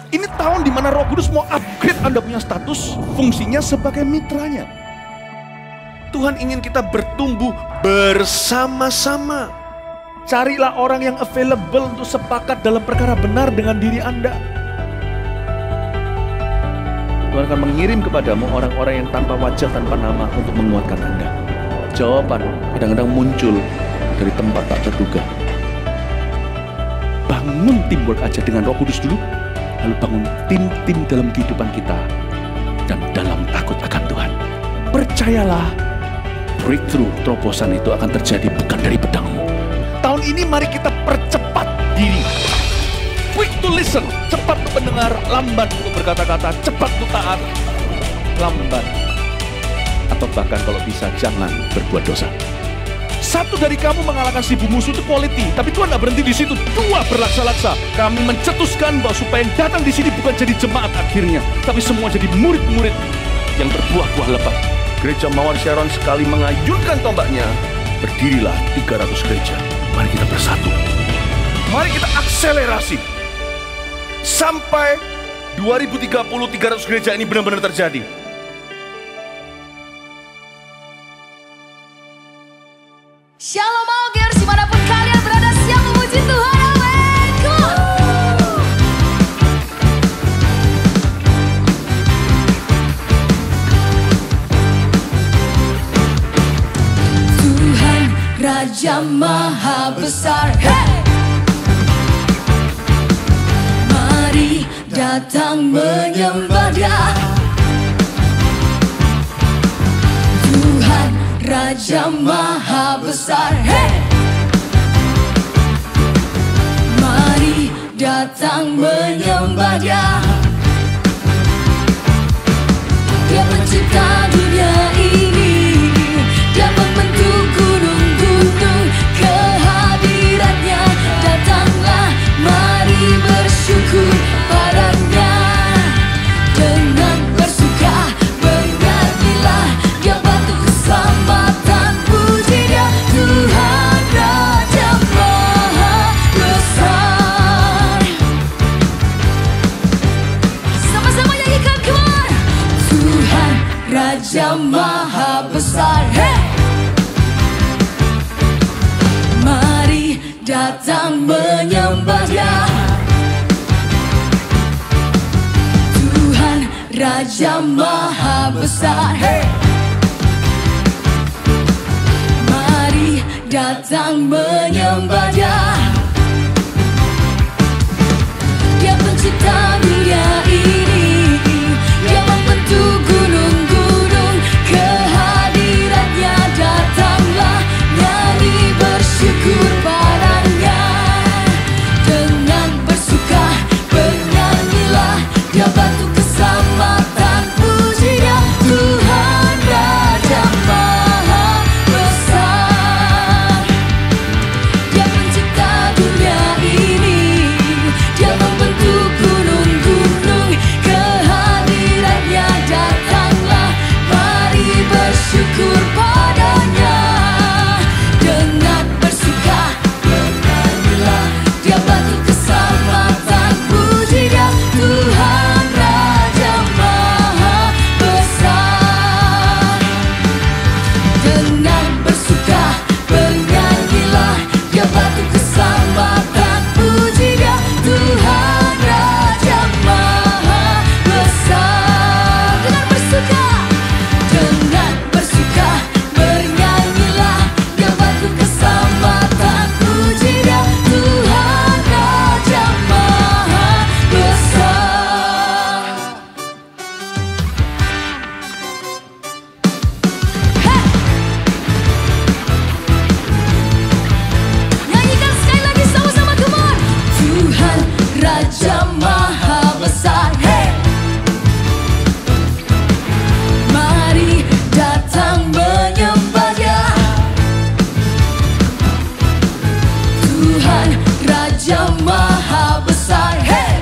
Ini tahun dimana Roh Kudus mau upgrade Anda punya status, fungsinya sebagai mitranya. Tuhan ingin kita bertumbuh bersama-sama. Carilah orang yang available untuk sepakat dalam perkara benar dengan diri Anda. Tuhan akan mengirim kepadamu orang-orang yang tanpa wajah, tanpa nama untuk menguatkan Anda. Jawaban kadang-kadang muncul dari tempat tak terduga. Bangun teamwork aja dengan Roh Kudus dulu, lalu bangun tim-tim dalam kehidupan kita dan dalam takut akan Tuhan. Percayalah, breakthrough, terobosan itu akan terjadi bukan dari pedangmu. Tahun ini mari kita percepat diri. Quick to listen, cepat untuk mendengar, lambat untuk berkata-kata, cepat untuk taat, lambat. Atau bahkan kalau bisa jangan berbuat dosa. Satu dari kamu mengalahkan 1000 musuh itu quality, tapi Tuhan tidak berhenti di situ. 2 berlaksa-laksa. Kami mencetuskan bahwa supaya yang datang di sini bukan jadi jemaat akhirnya, tapi semua jadi murid-murid yang berbuah-buah lebat. Gereja Mawar Sharon sekali mengayunkan tombaknya, berdirilah 300 gereja. Mari kita bersatu. Mari kita akselerasi sampai 2030 300 gereja ini benar-benar terjadi. Shalom Algers, dimanapun kalian berada, siap memuji Tuhan, amin. Come on. Tuhan Raja Maha Besar, hey! Mari datang menyembah Dia. Tuhan Raja Maha Besar, hey! Mari datang menyembah Dia. Dia pencipta dunia ini, Dia membentuk gunung-gunung, kehadirannya datanglah, mari bersyukur padanya. Dengan bersuka bernyanyilah, Dia batu keselamatan, puji Dia, Tuhan Raja Maha Besar. Sama-sama nyanyikan, come on. Tuhan Raja Maha Besar, hey! Mari datang menyembah Dia. Tuhan Raja Maha Besar, hey! Mari datang menyembah Dia. Dia pencipta dunia ini, Dia membentuk gunung-gunung, kehadirannya datanglah, nyanyi bersyukur padanya. Dengan bersuka bernyanyilah, Dia batu keselamatan, puji Dia, Tuhan Raja Maha Besar. Dia pencipta dunia ini, Dia membentuk gunung-gunung, kehadirannya datanglah, mari bersyukur padanya. Dengan bersuka bernyanyilah, Dia batu keselamatan, puji Dia, Tuhan Raja Maha Besar. Dengan bersuka bernyanyilah, Dia batu keselamatan, puji Dia, Tuhan Raja Maha Besar. Dengan bersuka bernyanyilah, Dia batu keselamatan, puji Dia, Tuhan Raja Maha Besar. Hey! Nyanyikan sekali lagi sama-sama, come on. Tuhan Raja Maha Besar, hey! Mari datang menyembah Dia. Tuhan Raja Maha Besar, hey!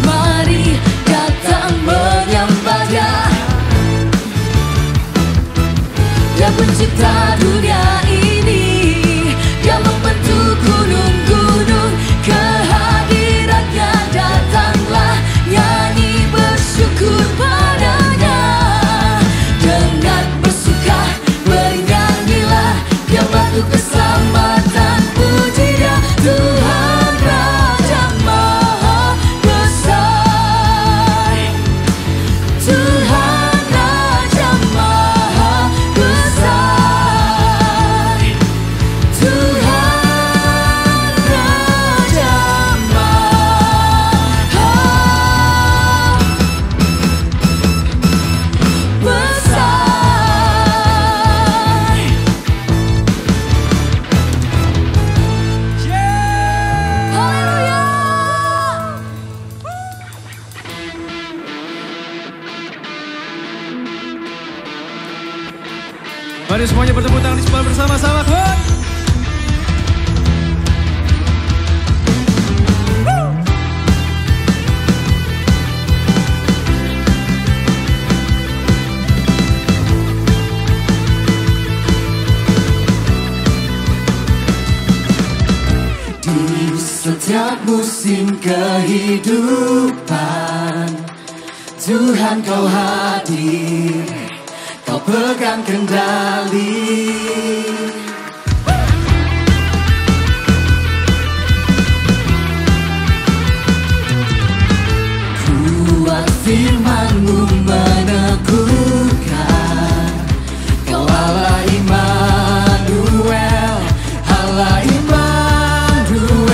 Mari datang menyembah Dia. Dia pencipta dunia ini, Dia membentuk gunung-gunung, kehadirannya Mari semuanya bertepuk tangan di sebelah bersama-sama. Di setiap musim kehidupan, Tuhan kau hadir, kau pegang kendali. Kuat firman-Mu meneguhkan, kau Allah Immanuel, Allah Immanuel.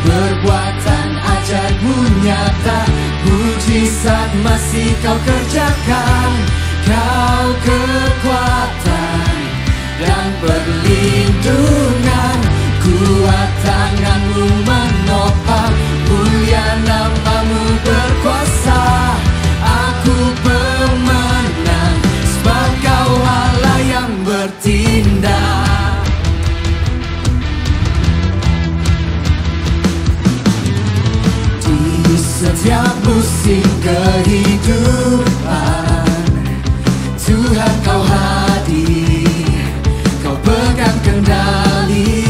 Perbuatan ajaib-Mu nyata, mujizat masih kau kerjakan. Kau kekuatan dan perlindungan, kuat tangan-Mu menopang, mulia nama-Mu berkuasa. Aku pemenang, sebab kau Allah yang bertindak. Di setiap musim kehidupan, Tuhan kau hadir, kau pegang kendali.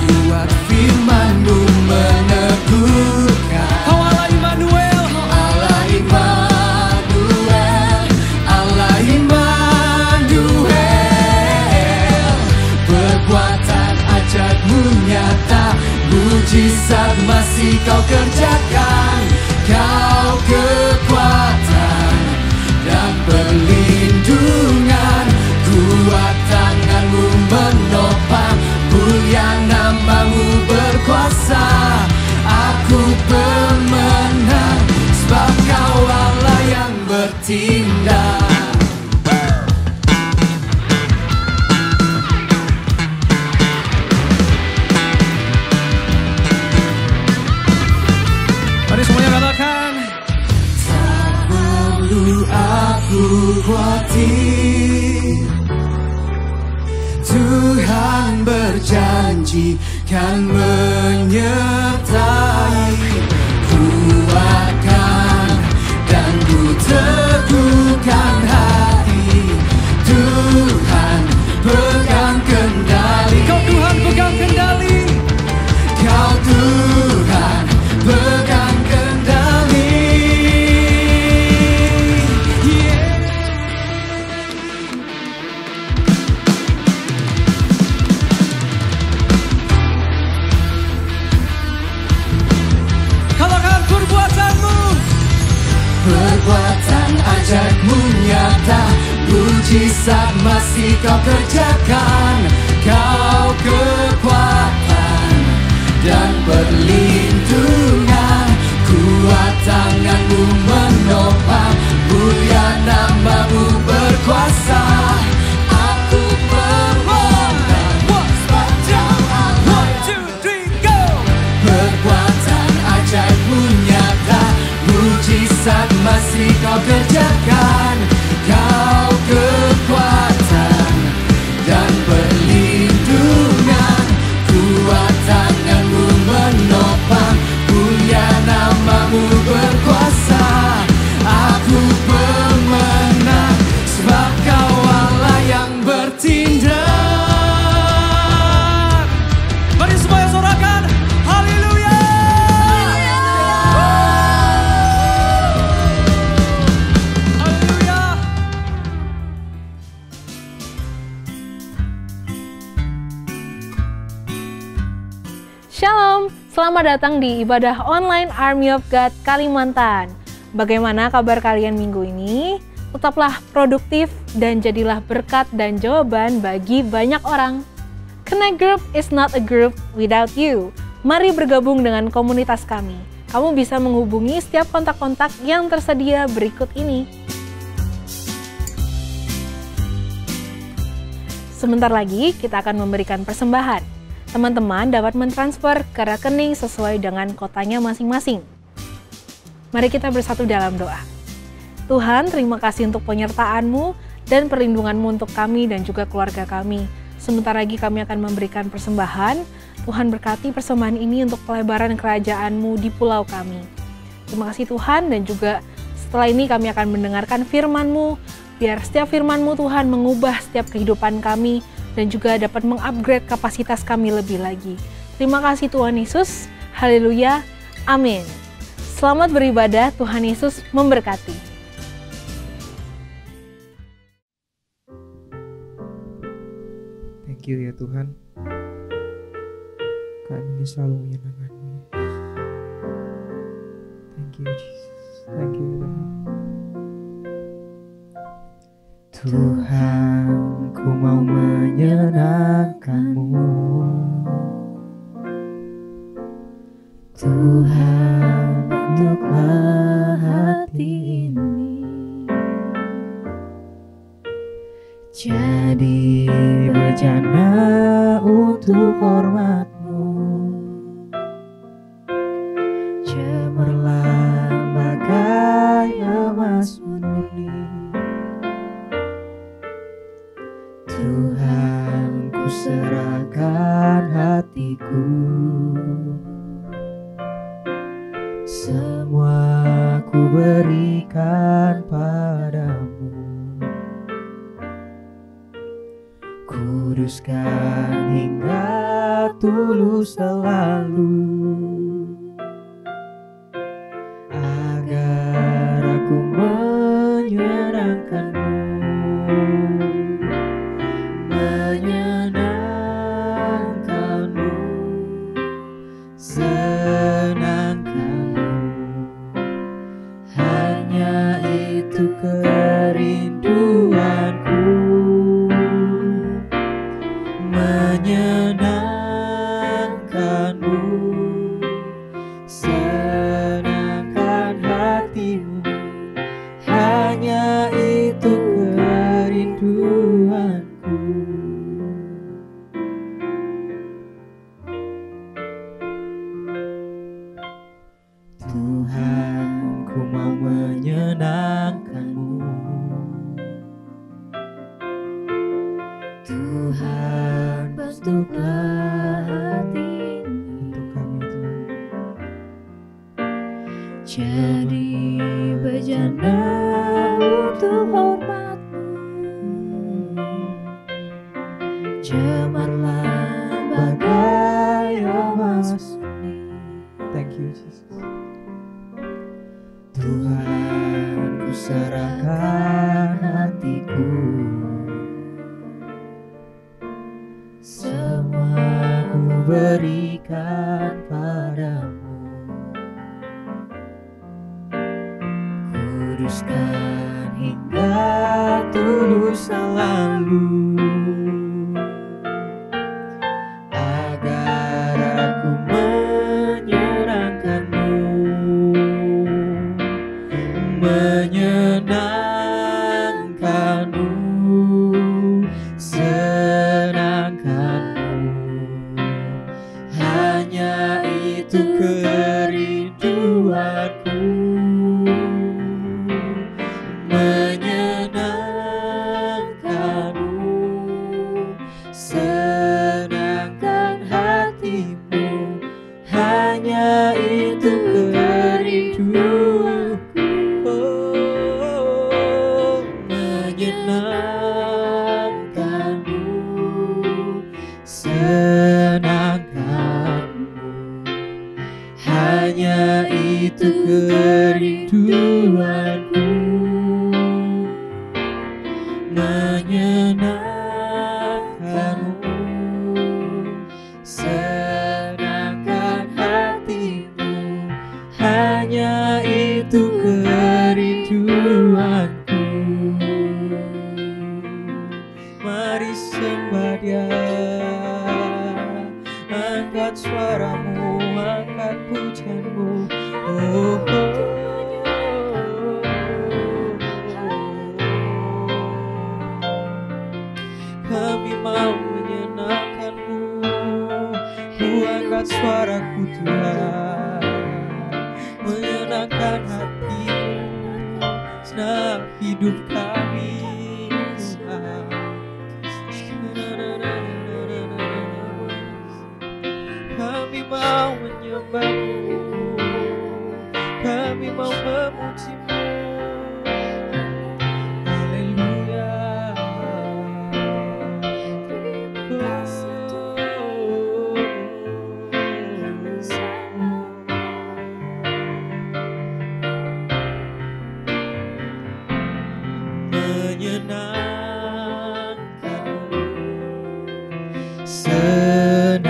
Kuat firman-Mu meneguhkan, Kau Allah Immanuel, Allah Immanuel, Allah Immanuel. Perbuatan ajaib-Mu nyata, mujizat masih kau kerjakan. Kau kekuatan dan perlindungan, kuat tangan-Mu menopang, mulia nama-Mu berkuasa. Aku pemenang, sebab kau Allah yang bertindak. mari semuanya katakan. Tak perlu aku khawatir, Tuhan berjanji kan menyertai. Kuatkan dan ku teguhkan hati, Tuhan pegang kendali. Kau Tuhan pegang kendali. Kau Tuhan pegang kendali. Katakan perbuatan-Mu. Perbuatan ajaib-Mu nyata, mujizat masih kau kerjakan. Kau kekuatan dan perlindungan, kuat tangan-Mu menopang, mulia nama-Mu berkuasa. Aku pemenang, sebab Kau Allah. 1, 2, 3, go. Perbuatan ajaib-Mu nyata, mujizat masih kau kerjakan. Kau kekuatan dan perlindungan, kuat tangan-Mu menopang, mulia nama-Mu berkuasa. Aku pemenang, sebab Kau Allah yang bertindak. Mari semuanya sorakan. Haleluya. Haleluya. Shalom, selamat datang di ibadah online Army of God Kalimantan. Bagaimana kabar kalian minggu ini? Tetaplah produktif dan jadilah berkat dan jawaban bagi banyak orang. Connect Group is not a group without you. Mari bergabung dengan komunitas kami. Kamu bisa menghubungi setiap kontak-kontak yang tersedia berikut ini. Sebentar lagi kita akan memberikan persembahan. Teman-teman dapat mentransfer ke rekening sesuai dengan kotanya masing-masing. Mari kita bersatu dalam doa. Tuhan, terima kasih untuk penyertaan-Mu dan perlindungan-Mu untuk kami dan juga keluarga kami. Sebentar lagi kami akan memberikan persembahan. Tuhan berkati persembahan ini untuk pelebaran kerajaan-Mu di pulau kami. Terima kasih Tuhan, dan juga setelah ini kami akan mendengarkan firman-Mu. Biar setiap firman-Mu Tuhan mengubah setiap kehidupan kami dan juga dapat mengupgrade kapasitas kami lebih lagi. Terima kasih Tuhan Yesus. Haleluya. Amin. Selamat beribadah. Tuhan Yesus memberkati. Thank you ya Tuhan, kami selalu menyenangkan-Mu. Thank you Jesus, thank you ya Tuhan. Tuhan, ku mau menyenangkan-Mu. Tuhan, bentuklah hati ini jadi bejana untuk hormat-Mu. Cemerlang bagai emas murni. Tuhan, ku serahkan hatiku. Semua ku berikan padamu. Kuduskan hingga tulus selalu, agar aku menyenangkan-Mu. Menyenangkan-Mu, senangkan-Mu, hanya itu kerinduanku. Menyenangkan-Mu, senangkan hatimu, hanya itu kerinduanku. Tuhan, ku mau menyenangkan-Mu. Tuhan, bentuklah hati untuk kami Tuhan, jadi bejana untuk hormat-Mu. Cemerlang bagai emas murni. Thank you Jesus. Tuhan, ku serahkan hatiku. Semua ku berikan padamu. Kuduskan hingga tulus selalu, agar aku menyenangkan-Mu. Menyenangkan-Mu, senangkan-Mu, hanya itu kerinduanku. Menyenangkan-Mu, senangkan hatimu, hanya itu kerinduanku. Oh, menyenangkan-Mu, senangkan-Mu, hanya itu kerinduanku. Menyenangkan-Mu, senangkan hatimu, hanya itu kerinduanku. Mari sembah Dia, angkat suaramu, angkat pujianmu. Oh, kami mau menyenangkan-Mu. Ku angkat suaraku Tuhan, menyenangkan hatimu. senangkanmu.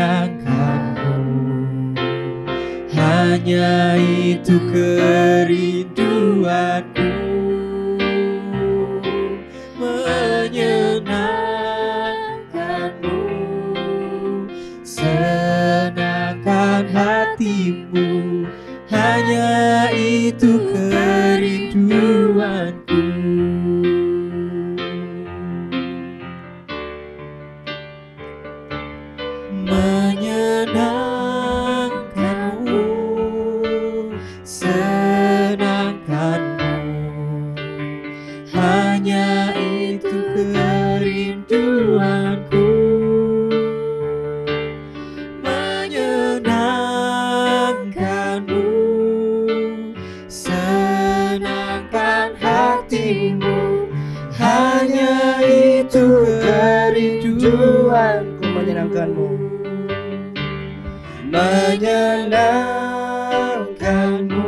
Hanya itu kerinduanku, menyenangkanmu, senangkan hatimu. Hanya itu kerinduanku. Menyenangkanmu, senangkanmu. Hanya itu kerinduanku. Menyenangkanmu, senangkan hatimu. Hanya itu kerinduanku. Menyenangkanmu, menyenangkanmu,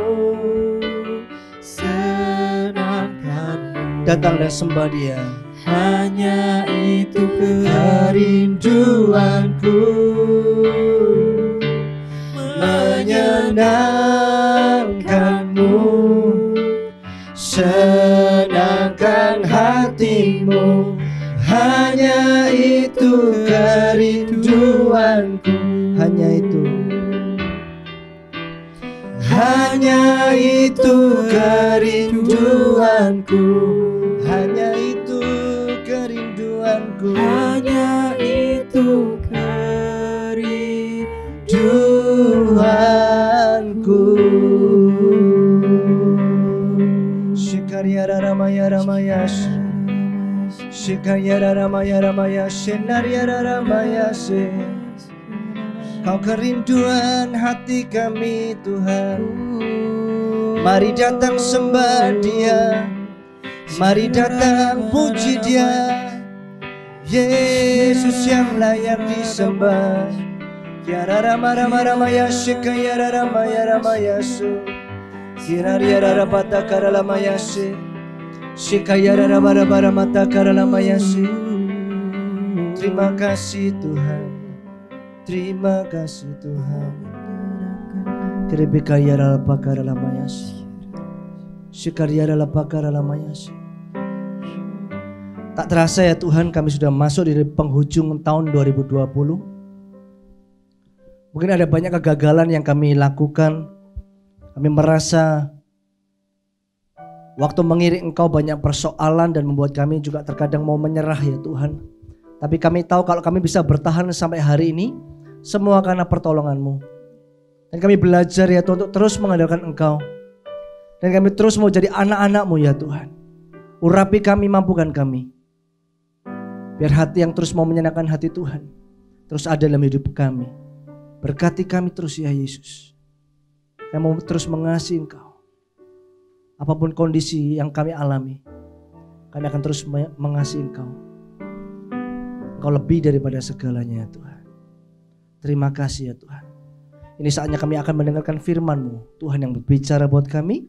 senangkanmu. Datang dan sembah Dia. Hanya itu kerinduanku, menyenangkanmu, senangkan hatimu. Hanya itu kerinduanku. Hanya itu. Hanya itu kerinduanku. Hanya itu kerinduanku. Hanya itu kerinduanku. Shikarya Ramaya Ramaya Shikarya Ramaya Ramaya Shenarya Ramaya Se. Kau kerinduan hati kami Tuhan. Mari datang sembah Dia, mari datang puji Dia. Yesus yang layak disembah. Yara Rama Rama Ramaya Shikaya Ramaya Ramaya Su. Kirarya Rabata Karalamaya Se. Shikaya Rama Rama Ramata Karalamaya Se. Terima kasih Tuhan. Terima kasih Tuhan. Kerebekaya Rapakara Lamayasi. Shikaryara Lapakara Lamayasi. Tak terasa ya Tuhan, kami sudah masuk di penghujung tahun 2020. Mungkin ada banyak kegagalan yang kami lakukan. Kami merasa waktu mengiring Engkau banyak persoalan dan membuat kami juga terkadang mau menyerah ya Tuhan. Tapi kami tahu kalau kami bisa bertahan sampai hari ini, semua karena pertolongan-Mu. Dan kami belajar ya Tuhan untuk terus mengandalkan Engkau. Dan kami terus mau jadi anak-anak-Mu ya Tuhan. Urapi kami, mampukan kami. Biar hati yang terus mau menyenangkan hati Tuhan terus ada dalam hidup kami. Berkati kami terus ya Yesus. Kami mau terus mengasihi Engkau. Apapun kondisi yang kami alami, kami akan terus mengasihi Engkau. Engkau lebih daripada segalanya ya Tuhan. Terima kasih ya Tuhan. Ini saatnya kami akan mendengarkan firman-Mu. Tuhan yang berbicara buat kami.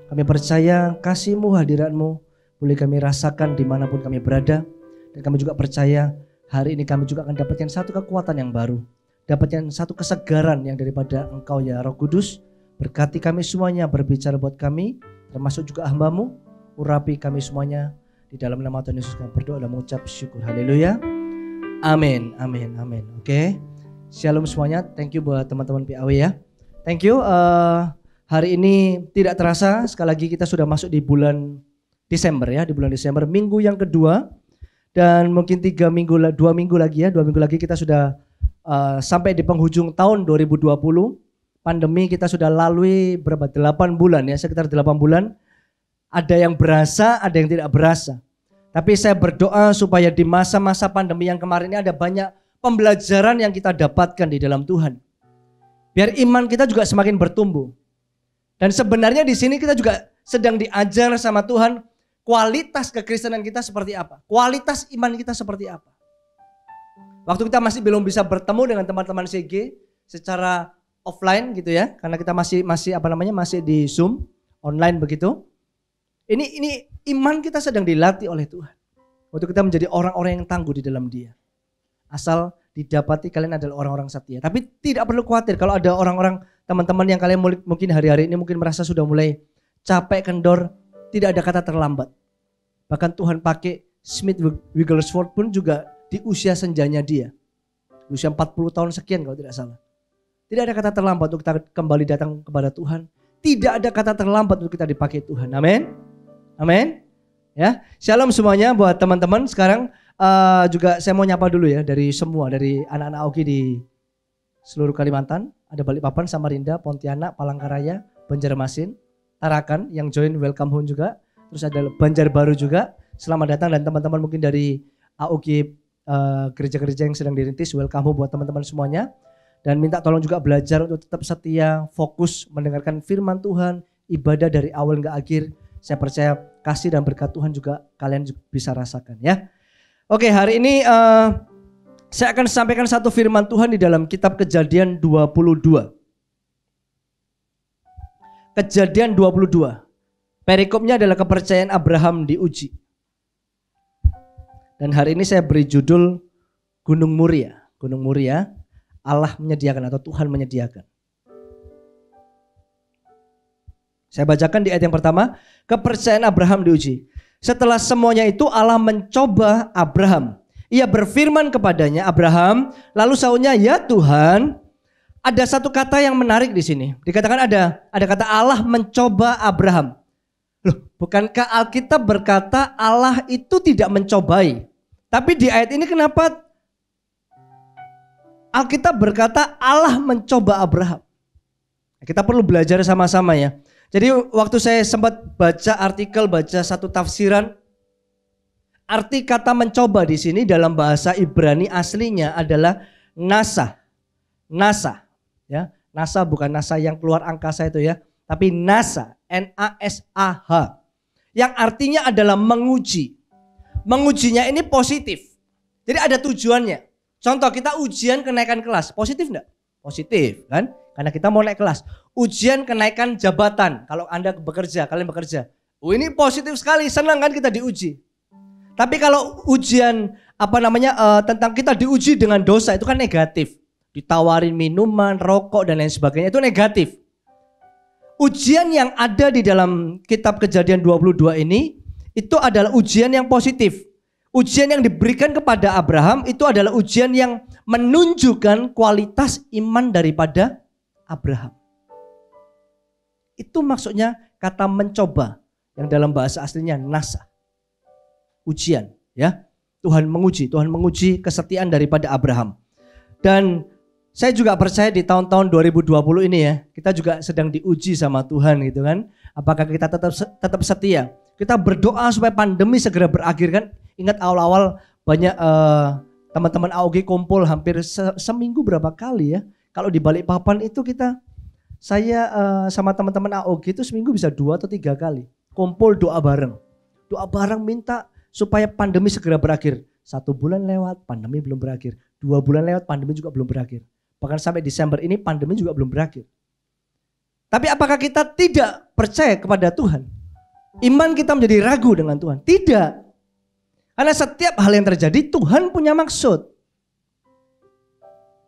Kami percaya kasih-Mu, hadirat-Mu boleh kami rasakan dimanapun kami berada. Dan kami juga percaya hari ini kami juga akan dapatkan satu kekuatan yang baru. Dapatkan satu kesegaran yang daripada Engkau ya Roh Kudus. Berkati kami semuanya, berbicara buat kami. Termasuk juga hamba-Mu. Urapi kami semuanya. Di dalam nama Tuhan Yesus kami berdoa dan mengucap syukur. Haleluya. Amin, amin, amin. Oke. Shalom semuanya. Thank you buat teman-teman PAW ya. Thank you. Hari ini tidak terasa sekali lagi kita sudah masuk di bulan Desember ya. Di bulan Desember minggu yang kedua. Dan mungkin 2 minggu lagi ya. 2 minggu lagi kita sudah sampai di penghujung tahun 2020. Pandemi kita sudah lalui berapa? 8 bulan ya. Sekitar 8 bulan. Ada yang berasa, ada yang tidak berasa. Tapi saya berdoa supaya di masa-masa pandemi yang kemarin ini ada banyak pembelajaran yang kita dapatkan di dalam Tuhan. Biar iman kita juga semakin bertumbuh. Dan sebenarnya di sini kita juga sedang diajar sama Tuhan kualitas kekristenan kita seperti apa. Kualitas iman kita seperti apa. Waktu kita masih belum bisa bertemu dengan teman-teman CG secara offline gitu ya. Karena kita masih di Zoom online begitu. Ini iman kita sedang dilatih oleh Tuhan. Untuk kita menjadi orang-orang yang tangguh di dalam Dia. Asal didapati kalian adalah orang-orang setia. Tapi tidak perlu khawatir kalau ada orang-orang teman-teman yang kalian mungkin hari-hari ini mungkin merasa sudah mulai capek, kendor, tidak ada kata terlambat. Bahkan Tuhan pakai Smith Wigglesworth pun juga di usia senjanya dia. Di usia 40 tahun sekian kalau tidak salah. Tidak ada kata terlambat untuk kita kembali datang kepada Tuhan. Tidak ada kata terlambat untuk kita dipakai Tuhan. Amin. Amin. Ya, shalom semuanya buat teman-teman. Sekarang juga saya mau nyapa dulu ya dari semua, dari anak-anak Augie di seluruh Kalimantan. Ada Balikpapan, Samarinda, Pontianak, Palangkaraya, Banjarmasin, Tarakan yang join welcome home juga. Terus ada Banjarbaru juga. Selamat datang, dan teman-teman mungkin dari Augie gereja-gereja yang sedang dirintis, welcome home buat teman-teman semuanya. Dan minta tolong juga belajar untuk tetap setia, fokus mendengarkan firman Tuhan, ibadah dari awal hingga akhir. Saya percaya kasih dan berkat Tuhan juga kalian bisa rasakan ya. Oke, hari ini saya akan sampaikan satu firman Tuhan di dalam kitab Kejadian 22. Kejadian 22. Perikopnya adalah kepercayaan Abraham diuji. Dan hari ini saya beri judul Gunung Muria. Gunung Muria, Allah menyediakan atau Tuhan menyediakan. Saya bacakan di ayat yang pertama, kepercayaan Abraham diuji. Setelah semuanya itu Allah mencoba Abraham. Ia berfirman kepadanya, Abraham, lalu sahutnya, ya Tuhan. Ada satu kata yang menarik di sini. Dikatakan ada kata Allah mencoba Abraham. Loh, bukankah Alkitab berkata Allah itu tidak mencobai? Tapi di ayat ini kenapa Alkitab berkata Allah mencoba Abraham? Kita perlu belajar sama-sama ya. Jadi waktu saya sempat baca artikel, baca satu tafsiran, arti kata mencoba di sini dalam bahasa Ibrani aslinya adalah nasa. Nasa, ya. Nasa bukan NASA yang keluar angkasa itu ya, tapi nasa, N-A-S-A-H. Yang artinya adalah menguji. Mengujinya ini positif. Jadi ada tujuannya. Contoh kita ujian kenaikan kelas, positif enggak? Positif kan? Karena kita mau naik kelas. Ujian kenaikan jabatan, kalau Anda bekerja, kalian bekerja. Oh, ini positif sekali, senang kan kita diuji. Tapi kalau ujian tentang kita diuji dengan dosa itu kan negatif. Ditawarin minuman, rokok dan lain sebagainya itu negatif. Ujian yang ada di dalam kitab Kejadian 22 ini itu adalah ujian yang positif. Ujian yang diberikan kepada Abraham itu adalah ujian yang menunjukkan kualitas iman daripada Abraham. Itu maksudnya kata mencoba yang dalam bahasa aslinya nasa. Ujian ya. Tuhan menguji kesetiaan daripada Abraham. Dan saya juga percaya di tahun-tahun 2020 ini ya, kita juga sedang diuji sama Tuhan gitu kan. Apakah kita tetap setia? Kita berdoa supaya pandemi segera berakhir kan. Ingat awal-awal banyak teman-teman Augie kumpul hampir seminggu berapa kali ya. Kalau di Balikpapan itu saya sama teman-teman Augie itu seminggu bisa 2 atau 3 kali. Kumpul doa bareng. Doa bareng minta supaya pandemi segera berakhir. 1 bulan lewat, pandemi belum berakhir. 2 bulan lewat, pandemi juga belum berakhir. Bahkan sampai Desember ini pandemi juga belum berakhir. Tapi apakah kita tidak percaya kepada Tuhan? Iman kita menjadi ragu dengan Tuhan? Tidak. Karena setiap hal yang terjadi Tuhan punya maksud.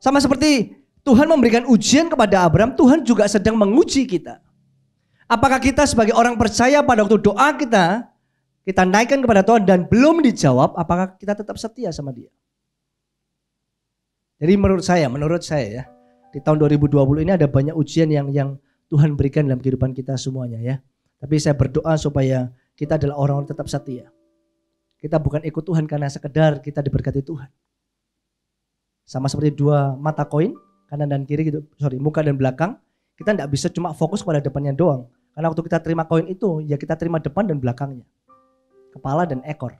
Sama seperti Tuhan memberikan ujian kepada Abraham, Tuhan juga sedang menguji kita. Apakah kita sebagai orang percaya pada waktu doa kita naikkan kepada Tuhan dan belum dijawab, apakah kita tetap setia sama Dia? Jadi menurut saya ya, di tahun 2020 ini ada banyak ujian yang Tuhan berikan dalam kehidupan kita semuanya ya. Tapi saya berdoa supaya kita adalah orang-orang tetap setia. Kita bukan ikut Tuhan karena sekedar kita diberkati Tuhan. Sama seperti 2 mata koin, kanan dan kiri gitu, muka dan belakang. Kita tidak bisa cuma fokus pada depannya doang. Karena waktu kita terima koin itu, ya kita terima depan dan belakangnya. Kepala dan ekor.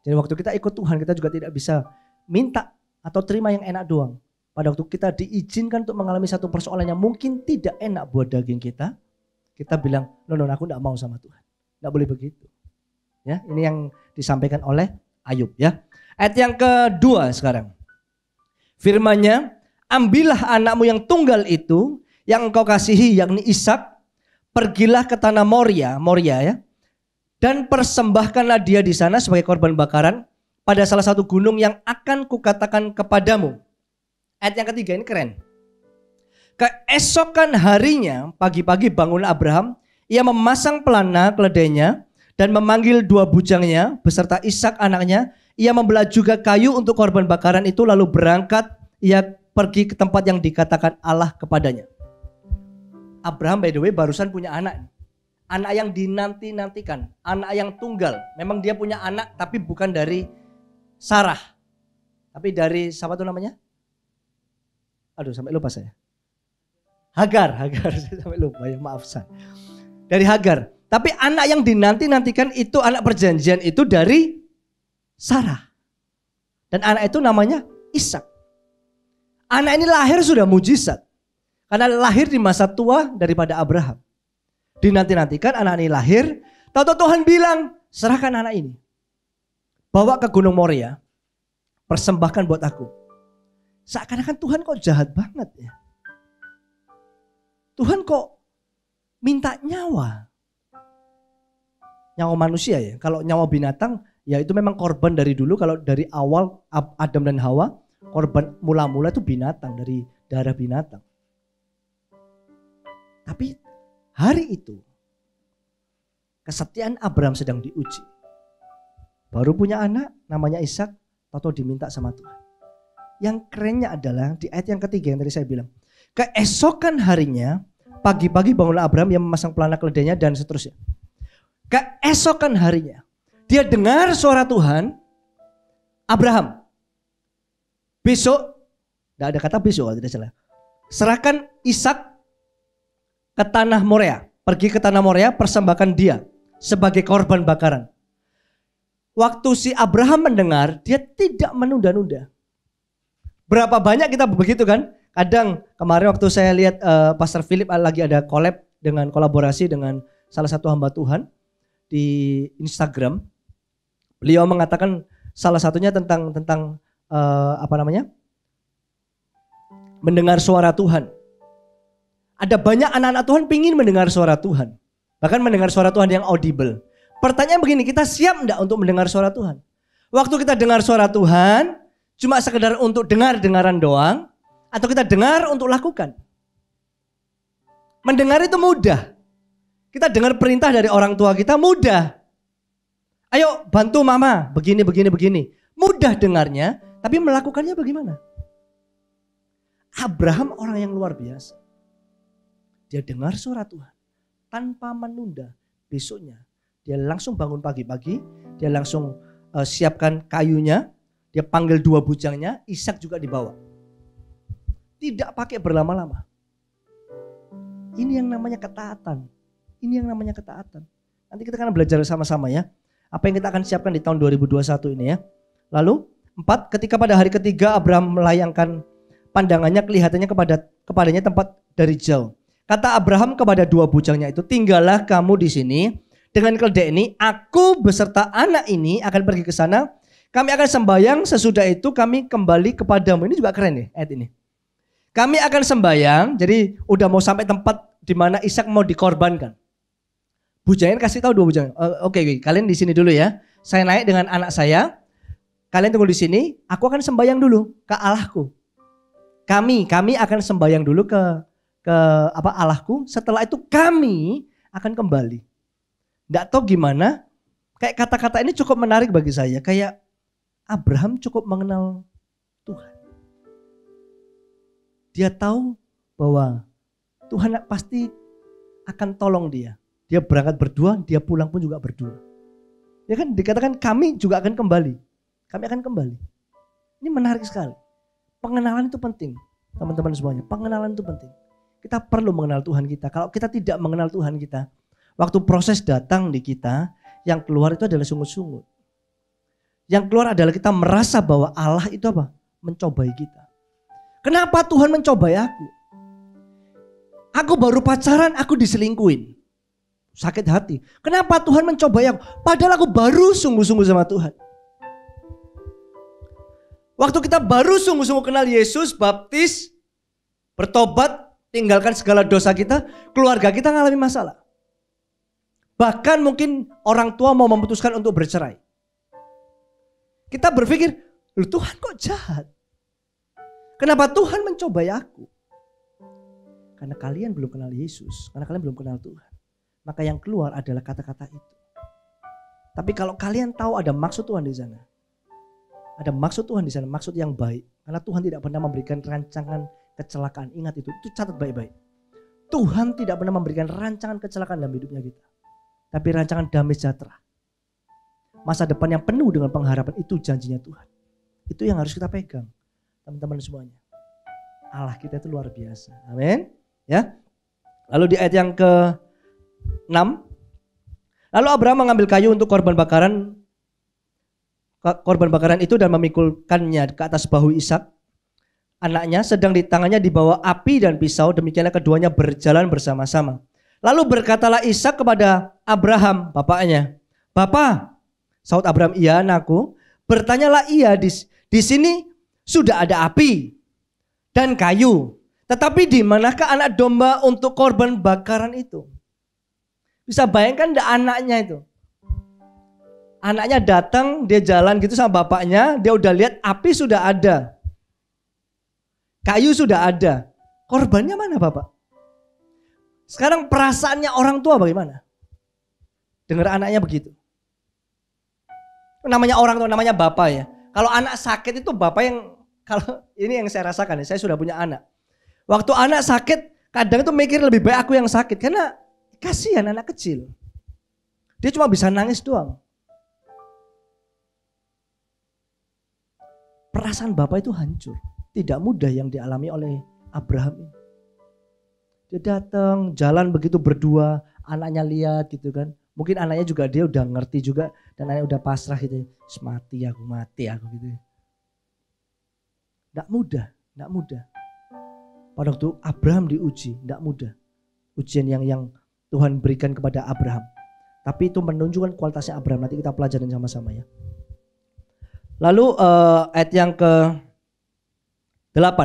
Jadi waktu kita ikut Tuhan, kita juga tidak bisa minta atau terima yang enak doang. Pada waktu kita diizinkan untuk mengalami satu persoalan yang mungkin tidak enak buat daging kita bilang, no, aku tidak mau sama Tuhan. Tidak boleh begitu. Ya, ini yang disampaikan oleh Ayub ya. Ayat yang kedua sekarang. Firman-Nya, ambillah anakmu yang tunggal itu, yang engkau kasihi, yakni Ishak, pergilah ke tanah Moria ya, dan persembahkanlah dia di sana sebagai korban bakaran pada salah satu gunung yang akan kukatakan kepadamu. Ayat yang ketiga ini keren. Keesokan harinya pagi-pagi bangun Abraham, ia memasang pelana keledainya dan memanggil 2 bujangnya beserta Ishak anaknya. Ia membelah juga kayu untuk korban bakaran itu lalu berangkat. Ia pergi ke tempat yang dikatakan Allah kepadanya. Abraham by the way barusan punya anak. Anak yang dinanti-nantikan, anak yang tunggal. Memang dia punya anak tapi bukan dari Sarah. Tapi dari siapa tuh namanya? Aduh sampai lupa saya. Hagar saya sampai lupa ya, maaf saya. Dari Hagar. Tapi anak yang dinanti-nantikan itu anak perjanjian itu dari Sarah. Dan anak itu namanya Ishak. Anak ini lahir sudah mujizat. Karena lahir di masa tua daripada Abraham. Dinanti-nantikan anak ini lahir. Tahu-tahu Tuhan bilang, serahkan anak ini. Bawa ke Gunung Moria. Persembahkan buat aku. Seakan-akan Tuhan kok jahat banget ya. Tuhan kok minta nyawa. Nyawa manusia ya. Kalau nyawa binatang ya itu memang korban dari dulu. Kalau dari awal Adam dan Hawa korban mula-mula itu binatang, dari darah binatang. Tapi hari itu kesetiaan Abraham sedang diuji. Baru punya anak namanya Ishak, atau diminta sama Tuhan. Yang kerennya adalah di ayat yang ketiga yang tadi saya bilang. Keesokan harinya pagi-pagi bangunlah Abraham yang memasang pelana keledainya dan seterusnya. Keesokan harinya dia dengar suara Tuhan. Abraham, besok, tidak ada kata besok kalau tidak salah. Serahkan Ishak ke tanah Moria. Pergi ke tanah Moria, persembahkan dia sebagai korban bakaran. Waktu si Abraham mendengar, dia tidak menunda-nunda. Berapa banyak kita begitu kan? Kadang kemarin waktu saya lihat Pastor Philip lagi ada kolaborasi dengan salah satu hamba Tuhan di Instagram. Beliau mengatakan salah satunya tentang mendengar suara Tuhan. Ada banyak anak-anak Tuhan pingin mendengar suara Tuhan. Bahkan mendengar suara Tuhan yang audible. Pertanyaan begini, kita siap enggak untuk mendengar suara Tuhan? Waktu kita dengar suara Tuhan, cuma sekedar untuk dengar-dengaran doang, atau kita dengar untuk lakukan? Mendengar itu mudah. Kita dengar perintah dari orang tua kita mudah. Ayo bantu mama, begini. Mudah dengarnya, tapi melakukannya bagaimana? Abraham orang yang luar biasa. Dia dengar suara Tuhan tanpa menunda. Besoknya dia langsung bangun pagi-pagi, dia langsung siapkan kayunya, dia panggil 2 bujangnya, Ishak juga dibawa. Tidak pakai berlama-lama. Ini yang namanya ketaatan. Nanti kita akan belajar sama-sama ya. Apa yang kita akan siapkan di tahun 2021 ini ya. Lalu 4, ketika pada hari ketiga Abraham melayangkan pandangannya, kelihatannya kepadanya tempat dari jauh. Kata Abraham kepada 2 bujangnya itu, tinggallah kamu di sini dengan keledai ini. Aku beserta anak ini akan pergi ke sana. Kami akan sembahyang, sesudah itu kami kembali kepadamu. Ini juga keren nih ayat ini. Kami akan sembahyang, jadi udah mau sampai tempat di mana Ishak mau dikorbankan. Bujangnya kasih tahu 2 bujang. Oke, kalian di sini dulu ya. Saya naik dengan anak saya. Kalian tunggu di sini. Aku akan sembahyang dulu ke Allahku. Kami akan sembahyang dulu ke Allahku. Setelah itu kami akan kembali. Nggak tahu gimana. Kayak kata-kata ini cukup menarik bagi saya. Kayak Abraham cukup mengenal Tuhan. Dia tahu bahwa Tuhan pasti akan tolong dia. Dia berangkat berdua, dia pulang pun juga berdua. Ya kan dikatakan kami juga akan kembali. Kami akan kembali. Ini menarik sekali. Pengenalan itu penting. Teman-teman semuanya, pengenalan itu penting. Kita perlu mengenal Tuhan kita. Kalau kita tidak mengenal Tuhan kita, waktu proses datang di kita, yang keluar itu adalah sungut-sungut. Yang keluar adalah kita merasa bahwa Allah itu apa? Mencobai kita. Kenapa Tuhan mencobai aku? Aku baru pacaran, aku diselingkuhin. Sakit hati. Kenapa Tuhan mencobai aku? Padahal aku baru sungguh-sungguh sama Tuhan. Waktu kita baru sungguh-sungguh kenal Yesus, baptis, bertobat, tinggalkan segala dosa kita, keluarga kita ngalami masalah. Bahkan mungkin orang tua mau memutuskan untuk bercerai. Kita berpikir, loh Tuhan kok jahat? Kenapa Tuhan mencobai aku? Karena kalian belum kenal Yesus, karena kalian belum kenal Tuhan. Maka yang keluar adalah kata-kata itu. Tapi kalau kalian tahu ada maksud Tuhan di sana. Ada maksud Tuhan di sana, maksud yang baik. Karena Tuhan tidak pernah memberikan rancangan kecelakaan. Ingat itu catat baik-baik. Tuhan tidak pernah memberikan rancangan kecelakaan dalam hidupnya kita. Tapi rancangan damai sejahtera. Masa depan yang penuh dengan pengharapan, itu janjinya Tuhan. Itu yang harus kita pegang, teman-teman semuanya. Allah kita itu luar biasa. Amin. Ya. Lalu di ayat yang ke-6. Lalu Abraham mengambil kayu untuk korban bakaran itu dan memikulkannya ke atas bahu Ishak anaknya, sedang di tangannya dibawa api dan pisau. Demikianlah keduanya berjalan bersama-sama. Lalu berkatalah Ishak kepada Abraham bapaknya, "Bapa," sahut Abraham, "Iya anakku." Bertanyalah ia, di sini sudah ada api dan kayu, tetapi di manakah anak domba untuk korban bakaran itu? Bisa bayangkan enggak anaknya itu? Anaknya datang, dia jalan gitu sama bapaknya, dia udah lihat api sudah ada. Kayu sudah ada. Korbannya mana bapak? Sekarang perasaannya orang tua bagaimana? Dengar anaknya begitu. Namanya orang tua, namanya bapak ya. Kalau anak sakit itu bapak yang, kalau ini yang saya rasakan ya, saya sudah punya anak. Waktu anak sakit, kadang itu mikir lebih baik aku yang sakit. Karena kasihan anak kecil. Dia cuma bisa nangis doang. Perasaan bapak itu hancur. Tidak mudah yang dialami oleh Abraham ini. Dia datang, jalan begitu berdua, anaknya lihat gitu kan. Mungkin anaknya juga dia udah ngerti juga dan anaknya udah pasrah gitu. Mati aku gitu. Tidak mudah. Pada waktu Abraham diuji, tidak mudah. Ujian yang Tuhan berikan kepada Abraham. Tapi itu menunjukkan kualitasnya Abraham. Nanti kita pelajarin sama-sama ya. Lalu ayat yang ke-8.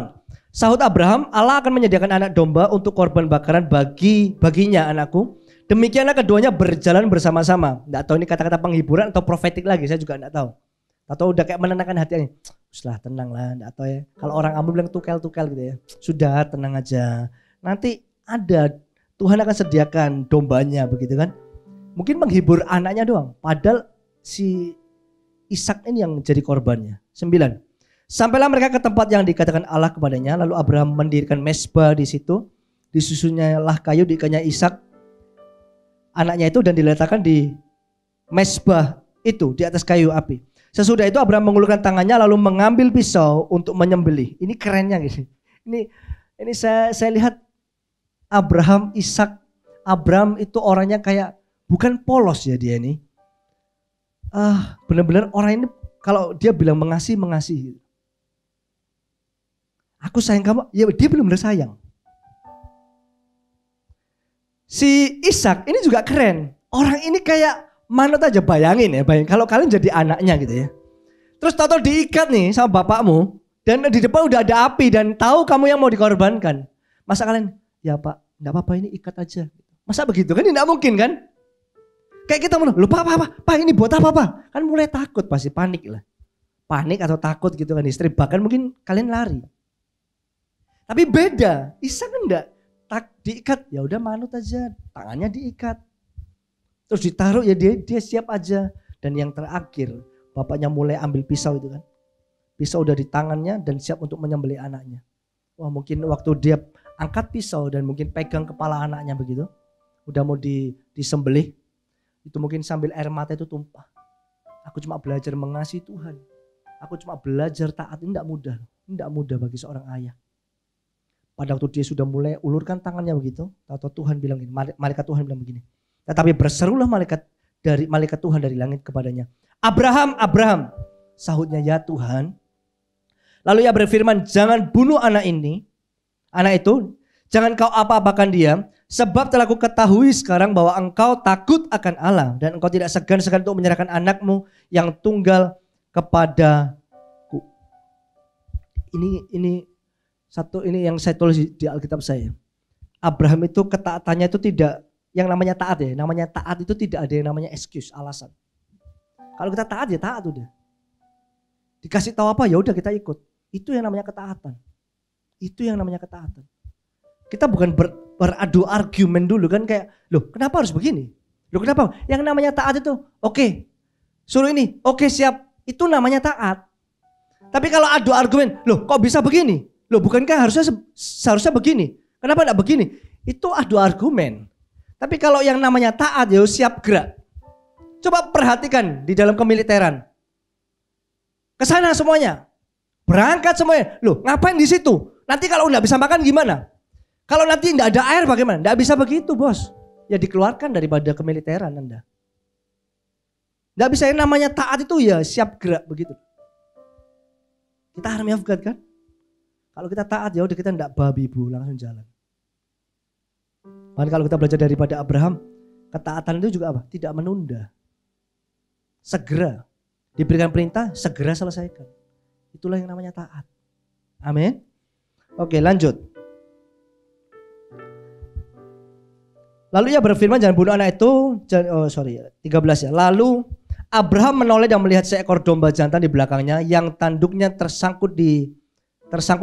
Sahut Abraham, Allah akan menyediakan anak domba untuk korban bakaran baginya anakku. Demikianlah keduanya berjalan bersama-sama. Tidak tahu ini kata-kata penghiburan atau profetik lagi, saya juga tidak tahu. Atau udah kayak menenangkan hatinya. Sudah tenang lah, tidak tahu ya. Kalau orang Ambon bilang tukel-tukel gitu ya. Sudah tenang aja. Nanti ada, Tuhan akan sediakan dombanya begitu kan. Mungkin menghibur anaknya doang. Padahal si Ishak ini yang jadi korbannya. 9. Sampailah mereka ke tempat yang dikatakan Allah kepadanya. Lalu Abraham mendirikan mezbah di situ. Disusunyalah kayu, diikatnya Ishak anaknya itu dan diletakkan di mezbah itu di atas kayu api. Sesudah itu Abraham mengulurkan tangannya lalu mengambil pisau untuk menyembelih. Ini kerennya gini. Ini saya lihat Abraham, Ishak. Abraham itu orangnya kayak bukan polos ya dia ini. Benar-benar orang ini kalau dia bilang mengasihi. Aku sayang kamu, ya dia benar-benar sayang. Si Ishak ini juga keren. Orang ini kayak manut aja, bayangin kalau kalian jadi anaknya gitu ya. Terus tahu-tahu diikat nih sama bapakmu dan di depan udah ada api dan tahu kamu yang mau dikorbankan. Masa kalian, ya Pak, enggak apa-apa ini ikat aja. Masa begitu kan tidak mungkin kan? Kayak kita mau, lupa apa ini buat apa? Kan mulai takut, pasti panik lah. Panik atau takut gitu kan istri, bahkan mungkin kalian lari. Tapi beda, Ishak enggak. Diikat, ya udah manut aja, tangannya diikat. Terus ditaruh ya dia siap aja. Dan yang terakhir, bapaknya mulai ambil pisau itu kan. Pisau udah di tangannya dan siap untuk menyembelih anaknya. Wah mungkin waktu dia angkat pisau dan mungkin pegang kepala anaknya begitu. Udah mau disembelih. Itu mungkin sambil air mata itu tumpah. Aku cuma belajar mengasihi Tuhan. Aku cuma belajar taat. Ini tidak mudah bagi seorang ayah. Pada waktu dia sudah mulai ulurkan tangannya begitu. Atau Tuhan bilang gini, malaikat Tuhan bilang begini. Tetapi berserulah malaikat Tuhan dari langit kepadanya. Abraham, Abraham. Sahutnya, ya Tuhan. Lalu ia berfirman, jangan bunuh anak itu. Jangan kau apa-apakan dia. Sebab telah ku ketahui sekarang bahwa engkau takut akan Allah. Dan engkau tidak segan-segan untuk menyerahkan anakmu yang tunggal kepadaku. Ini yang saya tulis di Alkitab saya. Abraham itu ketaatannya itu tidak yang namanya taat ya. Namanya taat itu tidak ada yang namanya excuse, alasan. Kalau kita taat ya taat udah. Dikasih tahu apa, ya udah kita ikut. Itu yang namanya ketaatan. Itu yang namanya ketaatan. Kita bukan beradu argumen dulu kan, kayak, loh kenapa harus begini? Loh kenapa? Yang namanya taat itu, oke, suruh ini, oke siap. Itu namanya taat. Tapi kalau adu argumen, loh kok bisa begini? Loh bukankah seharusnya begini? Kenapa enggak begini? Itu adu argumen. Tapi kalau yang namanya taat, ya siap gerak. Coba perhatikan di dalam kemiliteran. Kesana semuanya. Berangkat semuanya. Loh ngapain di situ? Nanti kalau nggak bisa makan gimana? Kalau nanti nggak ada air bagaimana? Nggak bisa begitu bos. Ya dikeluarkan daripada kemiliteran Anda. Nggak bisa, yang namanya taat itu ya siap gerak begitu. Kita Army of God kan? Kalau kita taat ya udah kita nggak babi bu, langsung jalan. Bahkan kalau kita belajar daripada Abraham, ketaatan itu juga apa? Tidak menunda. Segera. Diberikan perintah, segera selesaikan. Itulah yang namanya taat. Amin. Oke lanjut. Lalu ia berfirman jangan bunuh anak itu. 13 ya. Lalu Abraham menoleh dan melihat seekor domba jantan di belakangnya yang tanduknya tersangkut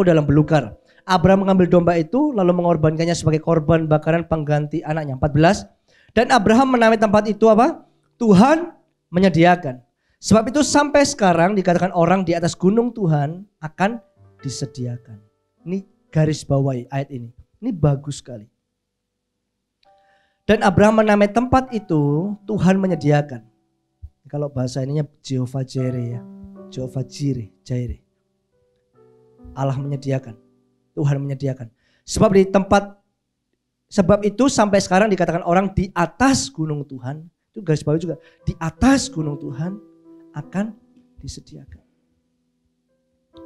dalam belukar. Abraham mengambil domba itu lalu mengorbankannya sebagai korban bakaran pengganti anaknya. 14. Dan Abraham menamai tempat itu apa? Tuhan menyediakan. Sebab itu sampai sekarang dikatakan orang di atas gunung Tuhan akan disediakan. Ini garis bawahi ayat ini. Ini bagus sekali. Dan Abraham menamai tempat itu Tuhan menyediakan. Kalau bahasa ininya Jehovah Jireh ya. Jehovah Jireh. Allah menyediakan. Tuhan menyediakan. Sebab itu sampai sekarang dikatakan orang di atas gunung Tuhan. Itu garis bawah juga. Di atas gunung Tuhan akan disediakan.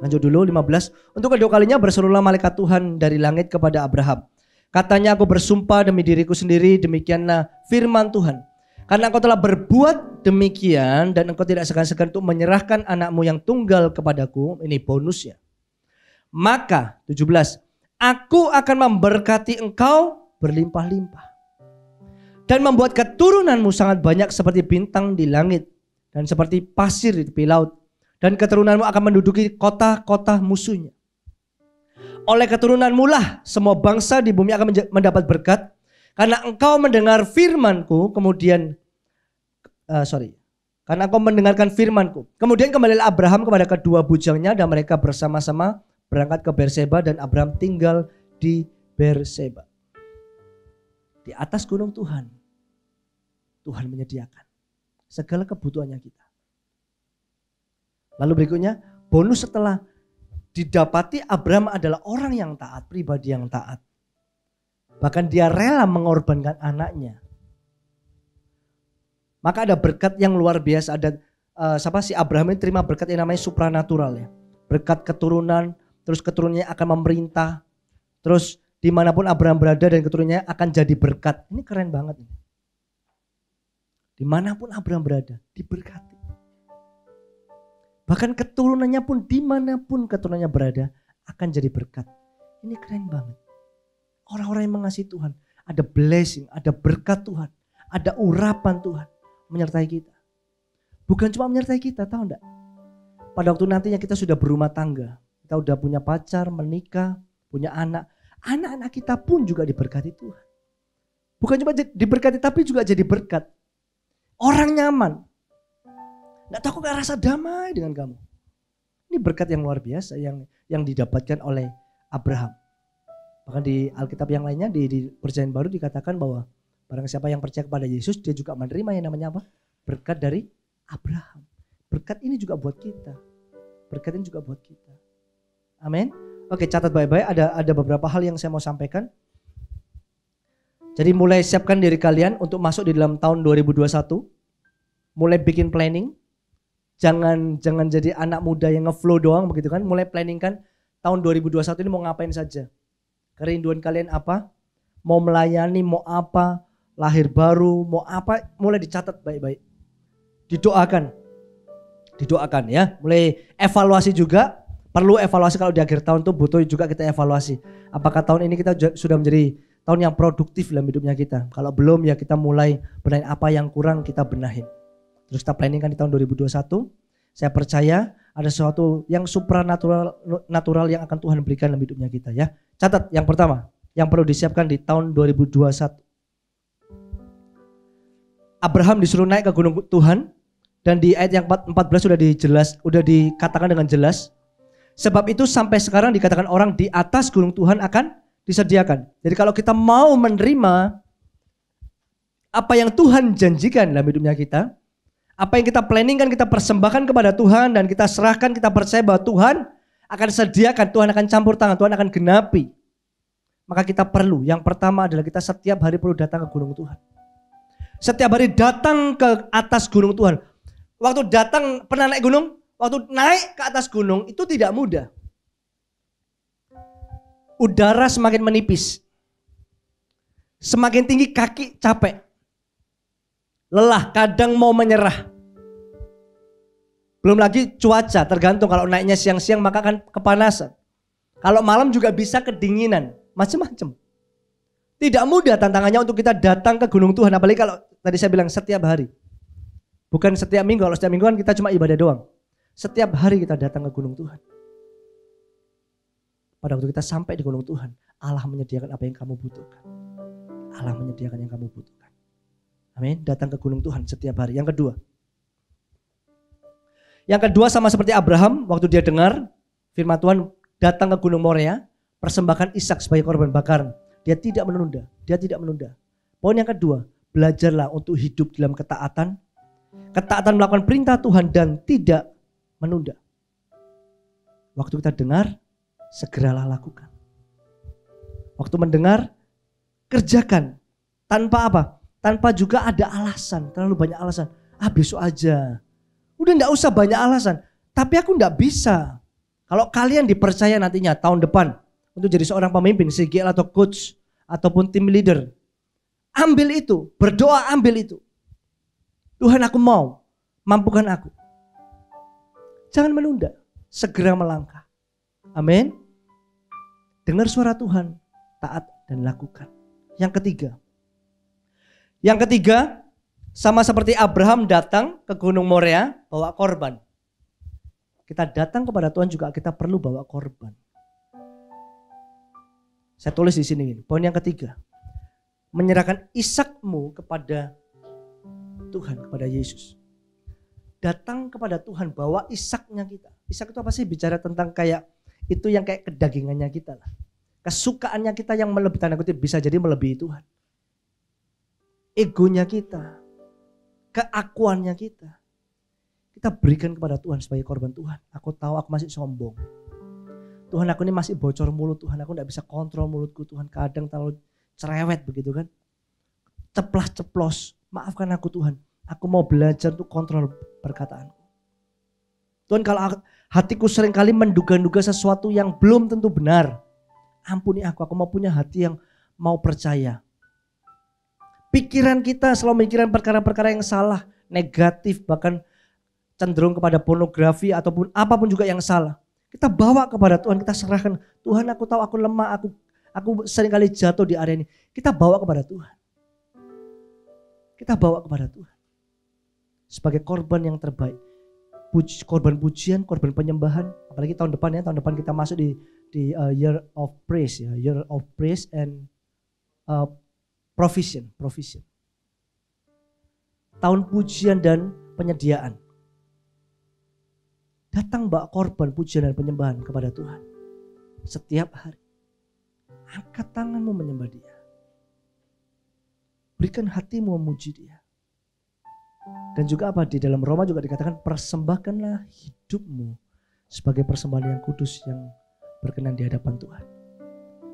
Lanjut dulu 15. Untuk kedua kalinya berserulah malaikat Tuhan dari langit kepada Abraham. Katanya aku bersumpah demi diriku sendiri, demikianlah firman Tuhan. Karena engkau telah berbuat demikian dan engkau tidak segan-segan untuk menyerahkan anakmu yang tunggal kepadaku. Ini bonusnya. Maka 17. Aku akan memberkati engkau berlimpah-limpah. Dan membuat keturunanmu sangat banyak seperti bintang di langit. Dan seperti pasir di tepi laut. Dan keturunanmu akan menduduki kota-kota musuhnya. Oleh keturunanmu lah semua bangsa di bumi akan mendapat berkat. Karena engkau mendengar firmanku. Karena engkau mendengarkan firmanku. Kemudian kembalilah Abraham kepada kedua bujangnya. Dan mereka bersama-sama berangkat ke Berseba. Dan Abraham tinggal di Berseba. Di atas gunung Tuhan. Tuhan menyediakan segala kebutuhannya kita. Lalu berikutnya, bonus setelah didapati Abraham adalah orang yang taat, pribadi yang taat. Bahkan dia rela mengorbankan anaknya. Maka ada berkat yang luar biasa. Ada si Abraham ini terima berkat yang namanya supranatural ya. Berkat keturunan, terus keturunannya akan memerintah. Terus dimanapun Abraham berada dan keturunannya akan jadi berkat. Ini keren banget ini. Dimanapun Abraham berada, diberkati. Bahkan keturunannya pun dimanapun keturunannya berada, akan jadi berkat. Ini keren banget. Orang-orang yang mengasihi Tuhan, ada blessing, ada berkat Tuhan, ada urapan Tuhan menyertai kita. Bukan cuma menyertai kita, tahu enggak? Pada waktu nantinya kita sudah berumah tangga, kita udah punya pacar, menikah, punya anak. Anak-anak kita pun juga diberkati Tuhan. Bukan cuma diberkati tapi juga jadi berkat. Orang nyaman. Nggak tahu kok gak rasa damai dengan kamu. Ini berkat yang luar biasa yang didapatkan oleh Abraham. Bahkan di Alkitab yang lainnya di Perjanjian Baru dikatakan bahwa barang siapa yang percaya kepada Yesus dia juga menerima yang namanya apa? Berkat dari Abraham. Berkat ini juga buat kita. Berkat ini juga buat kita. Amin. Oke, catat baik-baik, ada beberapa hal yang saya mau sampaikan. Jadi mulai siapkan diri kalian untuk masuk di dalam tahun 2021. Mulai bikin planning. Jangan jadi anak muda yang ngeflow doang begitu kan. Mulai planning kan tahun 2021 ini mau ngapain saja. Kerinduan kalian apa? Mau melayani, mau apa? Lahir baru, mau apa? Mulai dicatat baik-baik. Didoakan ya. Mulai evaluasi juga. Perlu evaluasi kalau di akhir tahun tuh butuh juga kita evaluasi. Apakah tahun ini kita sudah menjadi tahun yang produktif dalam hidupnya kita. Kalau belum ya kita mulai benahin apa yang kurang kita benahin. Terus kita planning kan di tahun 2021. Saya percaya ada sesuatu yang supranatural yang akan Tuhan berikan dalam hidupnya kita ya. Catat yang pertama, yang perlu disiapkan di tahun 2021. Abraham disuruh naik ke gunung Tuhan dan di ayat yang 14 sudah dikatakan dengan jelas. Sebab itu sampai sekarang dikatakan orang di atas gunung Tuhan akan disediakan. Jadi kalau kita mau menerima apa yang Tuhan janjikan dalam hidupnya kita, apa yang kita planningkan, kita persembahkan kepada Tuhan dan kita serahkan, kita percaya bahwa Tuhan akan sediakan, Tuhan akan campur tangan, Tuhan akan genapi. Maka kita perlu, yang pertama adalah kita setiap hari perlu datang ke gunung Tuhan. Setiap hari datang ke atas gunung Tuhan. Waktu datang, pernah naik gunung? Waktu naik ke atas gunung itu tidak mudah. Udara semakin menipis. Semakin tinggi kaki capek. Lelah, kadang mau menyerah. Belum lagi cuaca, tergantung kalau naiknya siang-siang maka akan kepanasan. Kalau malam juga bisa kedinginan, macam-macam. Tidak mudah tantangannya untuk kita datang ke gunung Tuhan, apalagi kalau tadi saya bilang setiap hari. Bukan setiap minggu, kalau setiap minggu kan kita cuma ibadah doang. Setiap hari kita datang ke gunung Tuhan. Pada waktu kita sampai di gunung Tuhan, Allah menyediakan apa yang kamu butuhkan. Allah menyediakan yang kamu butuhkan. Amin, datang ke gunung Tuhan setiap hari. Yang kedua sama seperti Abraham, waktu dia dengar firman Tuhan, datang ke gunung Moria, persembahkan Ishak sebagai korban bakaran. Dia tidak menunda. Poin yang kedua, belajarlah untuk hidup dalam ketaatan. Ketaatan melakukan perintah Tuhan dan tidak menunda. Waktu kita dengar, segeralah lakukan. Waktu mendengar, kerjakan. Tanpa apa? Tanpa juga ada alasan, terlalu banyak alasan. Besok aja. Udah gak usah banyak alasan. Tapi aku gak bisa. Kalau kalian dipercaya nantinya tahun depan untuk jadi seorang pemimpin, CGL atau coach, ataupun tim leader. Ambil itu, berdoa ambil itu. Tuhan aku mau, mampukan aku. Jangan menunda, segera melangkah. Amin. Dengar suara Tuhan, taat dan lakukan. Yang ketiga, sama seperti Abraham datang ke Gunung Moria bawa korban. Kita datang kepada Tuhan juga kita perlu bawa korban. Saya tulis di sini, poin yang ketiga. Menyerahkan Ishakmu kepada Tuhan, kepada Yesus. Datang kepada Tuhan, bawa Ishaknya kita. Ishak itu apa sih? Bicara tentang kayak itu yang kayak kedagingannya kita lah. Kesukaannya kita yang melebihi, tanda kutip, bisa jadi melebihi Tuhan. Egonya kita, keakuannya kita. Kita berikan kepada Tuhan sebagai korban. Tuhan, aku tahu aku masih sombong. Tuhan, aku ini masih bocor mulut. Tuhan, aku gak bisa kontrol mulutku. Tuhan, kadang terlalu cerewet begitu kan. Ceplas-ceplos. Maafkan aku Tuhan. Aku mau belajar untuk kontrol perkataanku. Tuhan, kalau hatiku seringkali menduga-duga sesuatu yang belum tentu benar, ampuni aku. Aku mau punya hati yang mau percaya. Pikiran kita selalu mikiran perkara-perkara yang salah, negatif, bahkan cenderung kepada pornografi ataupun apapun juga yang salah. Kita bawa kepada Tuhan, kita serahkan. Tuhan, aku tahu aku lemah, aku seringkali jatuh di area ini. Kita bawa kepada Tuhan. Kita bawa kepada Tuhan. Sebagai korban yang terbaik. Korban pujian, korban penyembahan. Apalagi tahun depan kita masuk di year of praise ya, year of praise and provision. Tahun pujian dan penyediaan. Datang bawa korban pujian dan penyembahan kepada Tuhan. Setiap hari. Angkat tanganmu menyembah Dia. Berikan hatimu memuji Dia. Dan juga apa? Di dalam Roma juga dikatakan persembahkanlah hidupmu sebagai persembahan yang kudus yang berkenan di hadapan Tuhan.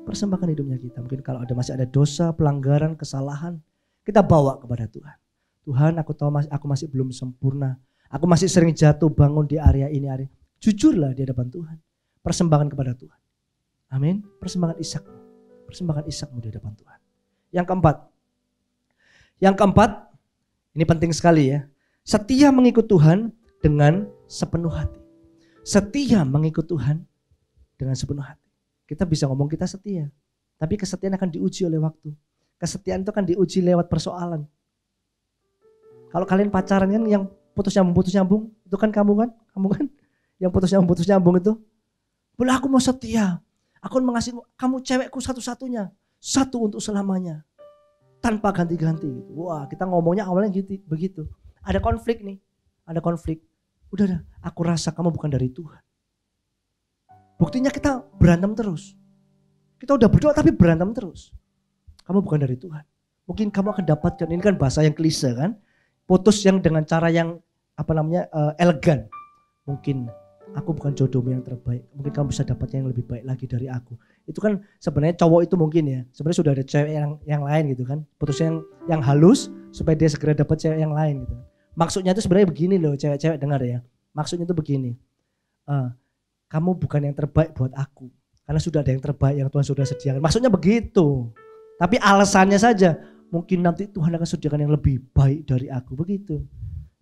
Persembahkan hidupnya kita. Mungkin kalau masih ada dosa, pelanggaran, kesalahan, kita bawa kepada Tuhan. Tuhan, aku tahu aku masih belum sempurna. Aku masih sering jatuh bangun di area ini. Jujurlah di hadapan Tuhan. Persembahkan kepada Tuhan. Amin. Persembahkan Ishakmu. Persembahkan Ishakmu di hadapan Tuhan. Yang keempat, ini penting sekali ya. Setia mengikut Tuhan dengan sepenuh hati. Setia mengikut Tuhan dengan sepenuh hati. Kita bisa ngomong kita setia. Tapi kesetiaan akan diuji oleh waktu. Kesetiaan itu akan diuji lewat persoalan. Kalau kalian pacaran kan yang putus nyambung, itu kan kamu kan? Yang putus nyambung itu. Boleh aku mau setia. Aku mengasihi kamu cewekku satu-satunya. Satu untuk selamanya. Tanpa ganti-ganti. Wah, kita ngomongnya awalnya gitu, begitu. Ada konflik nih. Ada konflik. Udah, aku rasa kamu bukan dari Tuhan. Buktinya kita berantem terus. Kita udah berdoa tapi berantem terus. Kamu bukan dari Tuhan. Mungkin kamu akan dapatkan, ini kan bahasa yang klise kan. Putus yang dengan cara yang elegan. Mungkin aku bukan jodohmu yang terbaik. Mungkin kamu bisa dapat yang lebih baik lagi dari aku. Itu kan sebenarnya cowok itu mungkin ya. Sebenarnya sudah ada cewek yang lain gitu kan. Putusnya yang halus supaya dia segera dapat cewek yang lain gitu. Maksudnya itu sebenarnya begini loh, cewek-cewek dengar ya. Maksudnya itu begini. Kamu bukan yang terbaik buat aku. Karena sudah ada yang terbaik yang Tuhan sudah sediakan. Maksudnya begitu. Tapi alasannya saja. Mungkin nanti Tuhan akan sediakan yang lebih baik dari aku. Begitu.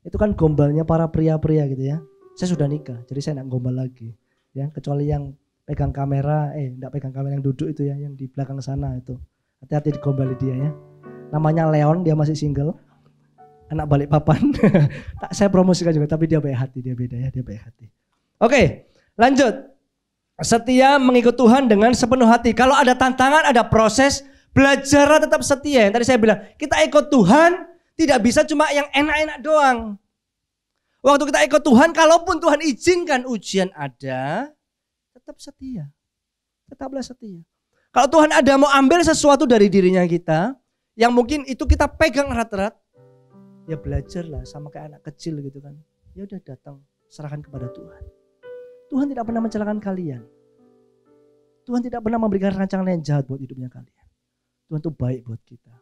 Itu kan gombalnya para pria-pria gitu ya. Saya sudah nikah, jadi saya enggak gombal lagi. Ya, kecuali yang pegang kamera, enggak pegang kamera yang duduk itu ya, yang di belakang sana itu. Hati-hati digombali dia ya. Namanya Leon, dia masih single. Anak Balikpapan. Saya promosikan juga, tapi dia baik hati, dia beda ya, dia baik hati. Oke, lanjut. Setia mengikut Tuhan dengan sepenuh hati. Kalau ada tantangan, ada proses, belajar tetap setia. Yang tadi saya bilang, kita ikut Tuhan tidak bisa cuma yang enak-enak doang. Waktu kita ikut Tuhan, kalaupun Tuhan izinkan ujian ada, tetap setia. Tetaplah setia. Kalau Tuhan ada mau ambil sesuatu dari dirinya kita, yang mungkin itu kita pegang erat-erat, ya belajarlah sama kayak anak kecil gitu kan. Ya udah datang, serahkan kepada Tuhan. Tuhan tidak pernah mencelakakan kalian. Tuhan tidak pernah memberikan rancangan yang jahat buat hidupnya kalian. Tuhan itu baik buat kita.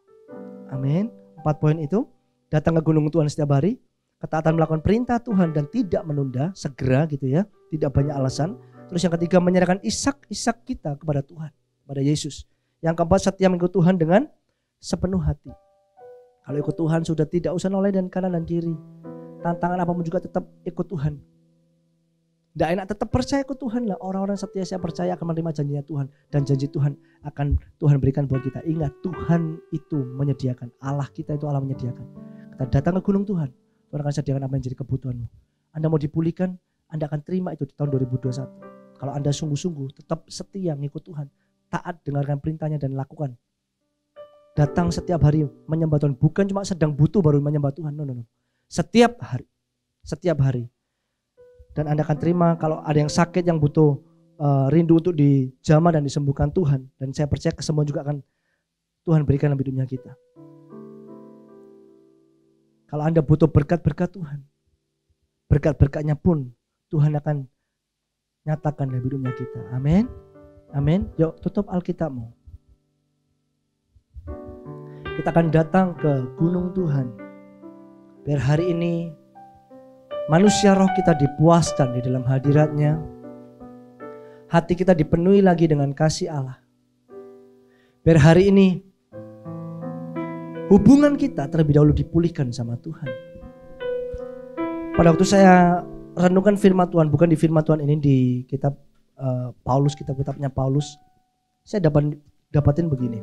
Amin. 4 poin itu, datang ke gunung Tuhan setiap hari. Ketaatan melakukan perintah Tuhan dan tidak menunda, segera gitu ya, tidak banyak alasan. Terus yang ketiga, menyerahkan Ishak kita kepada Tuhan, kepada Yesus. Yang keempat, setia mengikut Tuhan dengan sepenuh hati. Kalau ikut Tuhan sudah tidak usah noleh dan kanan dan kiri. Tantangan apapun juga tetap ikut Tuhan. Tidak enak, tetap percaya ikut Tuhan lah. Orang-orang setia saya percaya akan menerima janjinya Tuhan. Dan janji Tuhan akan Tuhan berikan buat kita. Ingat, Tuhan itu menyediakan. Allah kita itu Allah menyediakan. Kita datang ke gunung Tuhan. Tuhan akan sediakan apa yang jadi kebutuhanmu. Anda mau dipulihkan, Anda akan terima itu di tahun 2021. Kalau Anda sungguh-sungguh tetap setia mengikut Tuhan, taat dengarkan perintahnya dan lakukan. Datang setiap hari menyembah Tuhan, bukan cuma sedang butuh baru menyembah Tuhan. No. Setiap hari. Dan Anda akan terima kalau ada yang sakit yang butuh rindu untuk dijamah dan disembuhkan Tuhan. Dan saya percaya kesembuhan juga akan Tuhan berikan dalam hidupnya kita. Kalau Anda butuh berkat-berkat Tuhan, berkat-berkatnya pun Tuhan akan nyatakan dalam hidupnya kita. Amin. Amin. Yuk tutup Alkitabmu. Kita akan datang ke gunung Tuhan. Biar hari ini manusia roh kita dipuaskan di dalam hadiratnya. Hati kita dipenuhi lagi dengan kasih Allah. Biar hari ini hubungan kita terlebih dahulu dipulihkan sama Tuhan. Pada waktu saya renungkan firman Tuhan, bukan di firman Tuhan ini di kitab Paulus, kitabnya Paulus, saya dapatin begini.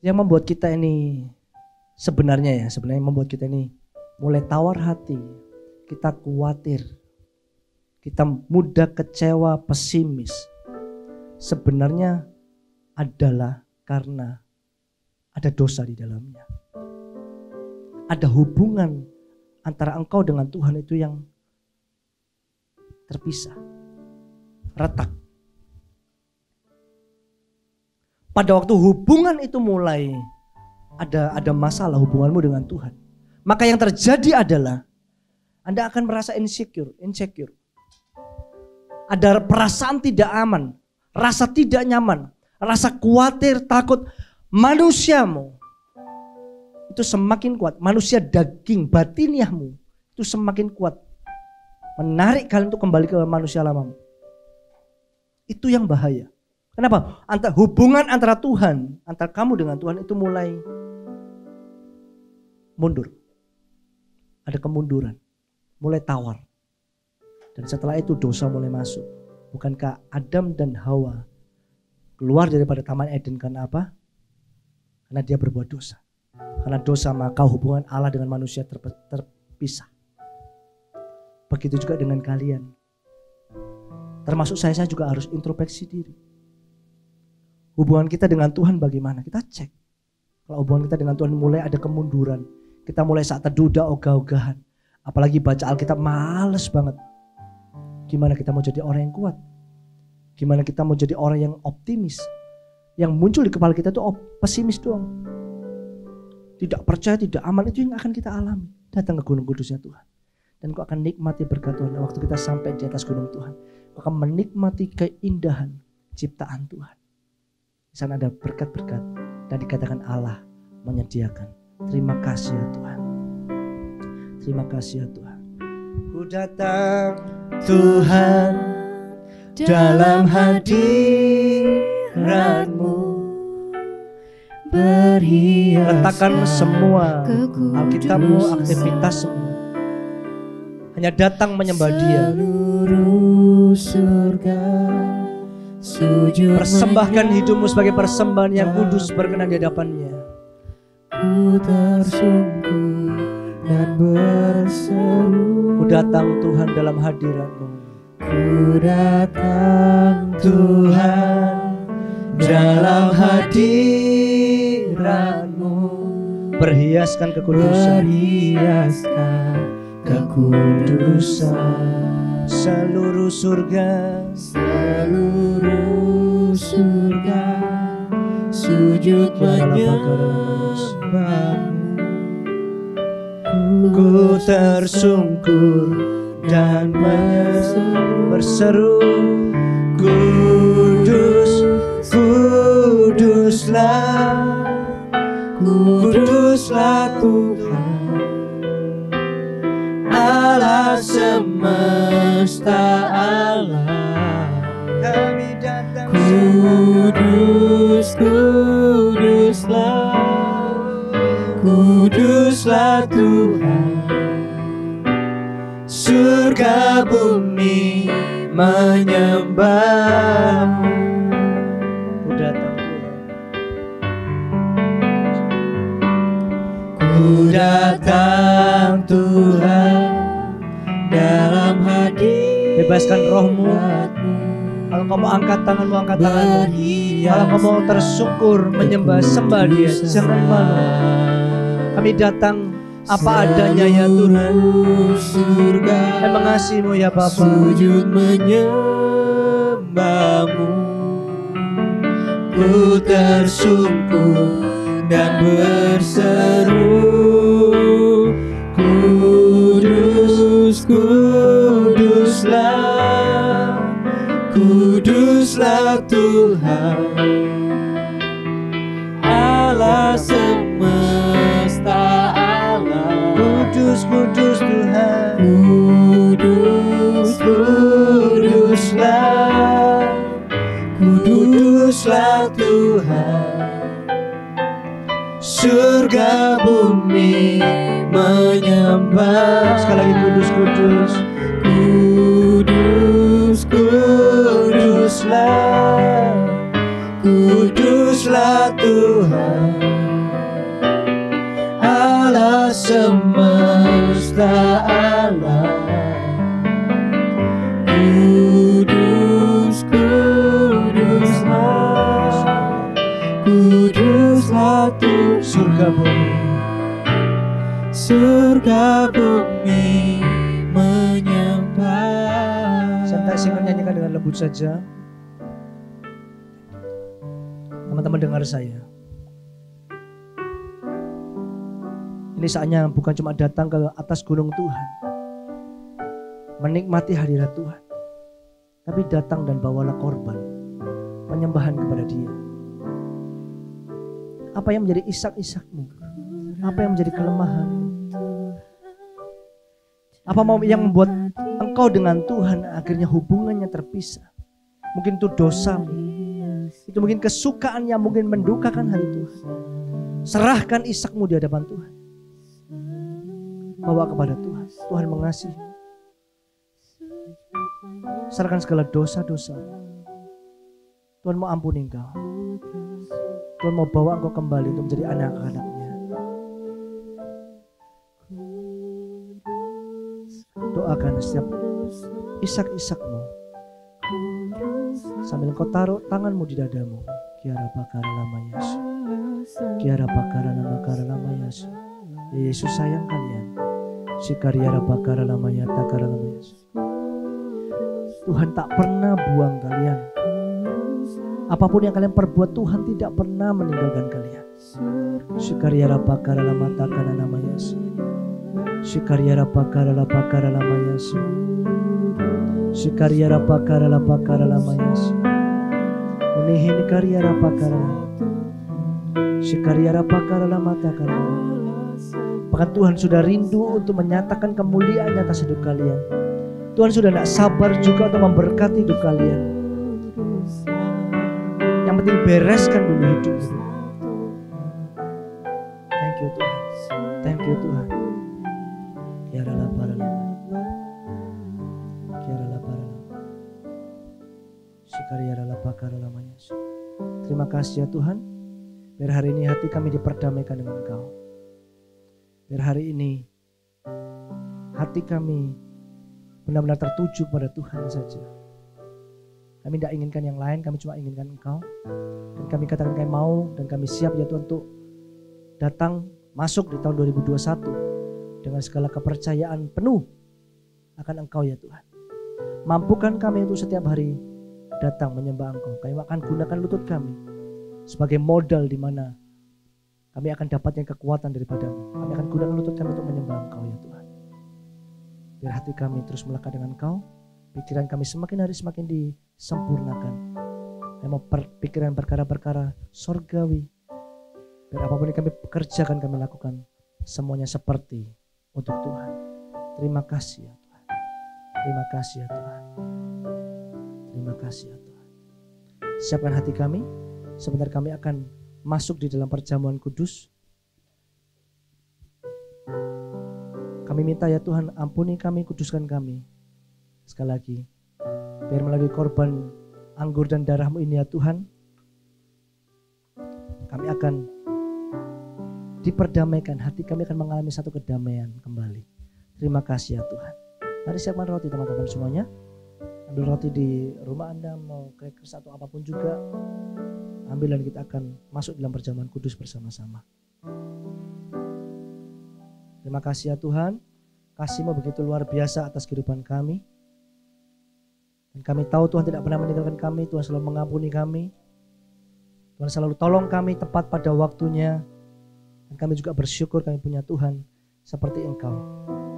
Yang membuat kita ini sebenarnya membuat kita ini mulai tawar hati, kita khawatir, kita mudah kecewa, pesimis. Sebenarnya adalah karena ada dosa di dalamnya. Ada hubungan antara engkau dengan Tuhan itu yang terpisah, retak. Pada waktu hubungan itu mulai ada masalah hubunganmu dengan Tuhan, maka yang terjadi adalah Anda akan merasa insecure. Ada perasaan tidak aman, rasa tidak nyaman, rasa khawatir, takut. Manusiamu itu semakin kuat. Manusia daging batiniahmu itu semakin kuat. Menarik kalian untuk kembali ke manusia lamamu. Itu yang bahaya. Kenapa? Hubungan antara Tuhan, antara kamu dengan Tuhan itu mulai mundur. Ada kemunduran. Mulai tawar. Dan setelah itu dosa mulai masuk. Bukankah Adam dan Hawa keluar daripada Taman Eden karena apa? Karena dia berbuat dosa. Karena dosa maka hubungan Allah dengan manusia terpisah. Begitu juga dengan kalian. Termasuk saya juga harus introspeksi diri. Hubungan kita dengan Tuhan bagaimana? Kita cek. Kalau hubungan kita dengan Tuhan mulai ada kemunduran, kita mulai saat terduda ogah-ogahan, apalagi baca Alkitab males banget. Gimana kita mau jadi orang yang kuat? Gimana kita mau jadi orang yang optimis? Yang muncul di kepala kita itu pesimis doang. Tidak percaya, tidak aman, itu yang akan kita alami. Datang ke gunung kudusnya Tuhan. Dan kau akan nikmati berkat Tuhan. Waktu kita sampai di atas gunung Tuhan, kau akan menikmati keindahan ciptaan Tuhan. Di sana ada berkat-berkat dan dikatakan Allah menyediakan. Terima kasih ya Tuhan. Terima kasih ya Tuhan. Ku datang Tuhan dalam hadirat-Mu, letakkan semua Alkitab-Mu, aktivitas-Mu, hanya datang menyembah Dia. Persembahkan hidupmu sebagai persembahan yang kudus berkenan di hadapan-Nya. Ku tersungkur dan berseru. Ku datang Tuhan dalam hadirat-Mu. Ku datang Tuhan dalam hadirat-Mu, berhiaskan kekudusan, berhiaskan kekudusan. Seluruh surga, seluruh surga sujud menyembah-Mu. Ku tersungkur dan berseru, kudus, kuduslah, kuduslah Tuhan Allah semesta alam. Kami datang Kudus, kuduslah, kuduslah Tuhan. Surga bumi menyembah-Mu. Ku datang Tuhan. Ku datang Tuhan dalam hadirat-Mu. Bebaskan rohmu. Kalau kau mau angkat tanganmu, angkat tanganmu. Kalau kau mau tersungkur menyembah, sembah Dia, jangan malu. Kami datang apa adanya ya Tuhan. Surga Mengasihi-Mu ya Bapa. sujud menyembah-Mu. Ku tersungkur dan berseru, kudus, kuduslah, kuduslah Tuhan Allah semesta alam. Kudus, kudus Tuhan. Kudus, kuduslah, kuduslah Tuhan. Surga bumi menyembah. Sekali lagi kudus, kudus. Kudus, kuduslah, kuduslah Tuhan Allah semesta alam. Kudus, kuduslah, kuduslah Tuhan. Surga bumi. Surga bumi menyembah. Santai singkat nyanyikan dengan lembut saja. Teman-teman dengar saya. Ini saatnya bukan cuma datang ke atas gunung Tuhan, menikmati hadirat Tuhan, tapi datang dan bawalah korban penyembahan kepada Dia. Apa yang menjadi isak-isakmu? Apa yang menjadi kelemahan? Apa yang membuat engkau dengan Tuhan akhirnya hubungannya terpisah? Mungkin itu dosamu, itu mungkin kesukaan yang mungkin mendukakan hati Tuhan. Serahkan isakmu di hadapan Tuhan. Bawa kepada Tuhan. Tuhan mengasihi. Serahkan segala dosa-dosa. Tuhan mau ampuni engkau. Tuhan mau bawa engkau kembali untuk menjadi anak-anaknya. Doakan setiap isak-isakmu sambil engkau taruh tanganmu di dadamu. Kiara bakara lama Yesus. Kiara bakara lama Yesus. Yesus sayang kalian. Sikariara bakara lama takara lama Yesus. Tuhan tak pernah buang kalian. Apapun yang kalian perbuat, Tuhan tidak pernah meninggalkan kalian. Sikariara bakara lama takara lama Yesus. Sikariara bakara lama Yesus. Sikariara bakara lama Yesus. Unihin kariara bakara. Sikariara bakara lama takara. Bahkan Tuhan sudah rindu untuk menyatakan kemuliaan atas hidup kalian. Tuhan sudah tidak sabar juga untuk memberkati hidup kalian. Yang penting bereskan dulu hidup. Thank you Tuhan. Thank you Tuhan. Kiara lapara lama. Kiara lapara lama. Sikariara lapakara lamanya. Terima kasih ya Tuhan. Biar hari ini hati kami diperdamaikan dengan Engkau. Biar hari ini hati kami benar-benar tertuju pada Tuhan saja. Kami tidak inginkan yang lain, kami cuma inginkan Engkau. Dan kami katakan kami mau dan kami siap ya Tuhan untuk datang masuk di tahun 2021 dengan segala kepercayaan penuh akan Engkau ya Tuhan. Mampukan kami untuk setiap hari datang menyembah Engkau. Kami akan gunakan lutut kami sebagai modal di mana kami akan dapatnya kekuatan daripada-Mu. Kami akan gunakan lutut kami untuk menyembah Engkau ya Tuhan. Biar hati kami terus melekat dengan Engkau. Pikiran kami semakin hari semakin disempurnakan. Kami mau pikiran perkara-perkara sorgawi. Biar apapun yang kami kerjakan, kami lakukan semuanya seperti untuk Tuhan. Terima kasih ya Tuhan. Terima kasih ya Tuhan. Terima kasih ya Tuhan. Siapkan hati kami. Sebentar kami akan masuk di dalam perjamuan kudus. Kami minta ya Tuhan, ampuni kami, kuduskan kami. Sekali lagi, biar melalui korban anggur dan darah-Mu ini ya Tuhan, kami akan diperdamaikan, hati kami akan mengalami satu kedamaian kembali. Terima kasih ya Tuhan. Mari siapkan roti teman-teman semuanya. Ambil roti di rumah Anda, mau crackers atau apapun juga. Ambil dan kita akan masuk dalam perjamuan kudus bersama-sama. Terima kasih ya Tuhan. Kasih-Mu begitu luar biasa atas kehidupan kami. Dan kami tahu Tuhan tidak pernah meninggalkan kami. Tuhan selalu mengampuni kami. Tuhan selalu tolong kami tepat pada waktunya. Dan kami juga bersyukur kami punya Tuhan seperti Engkau.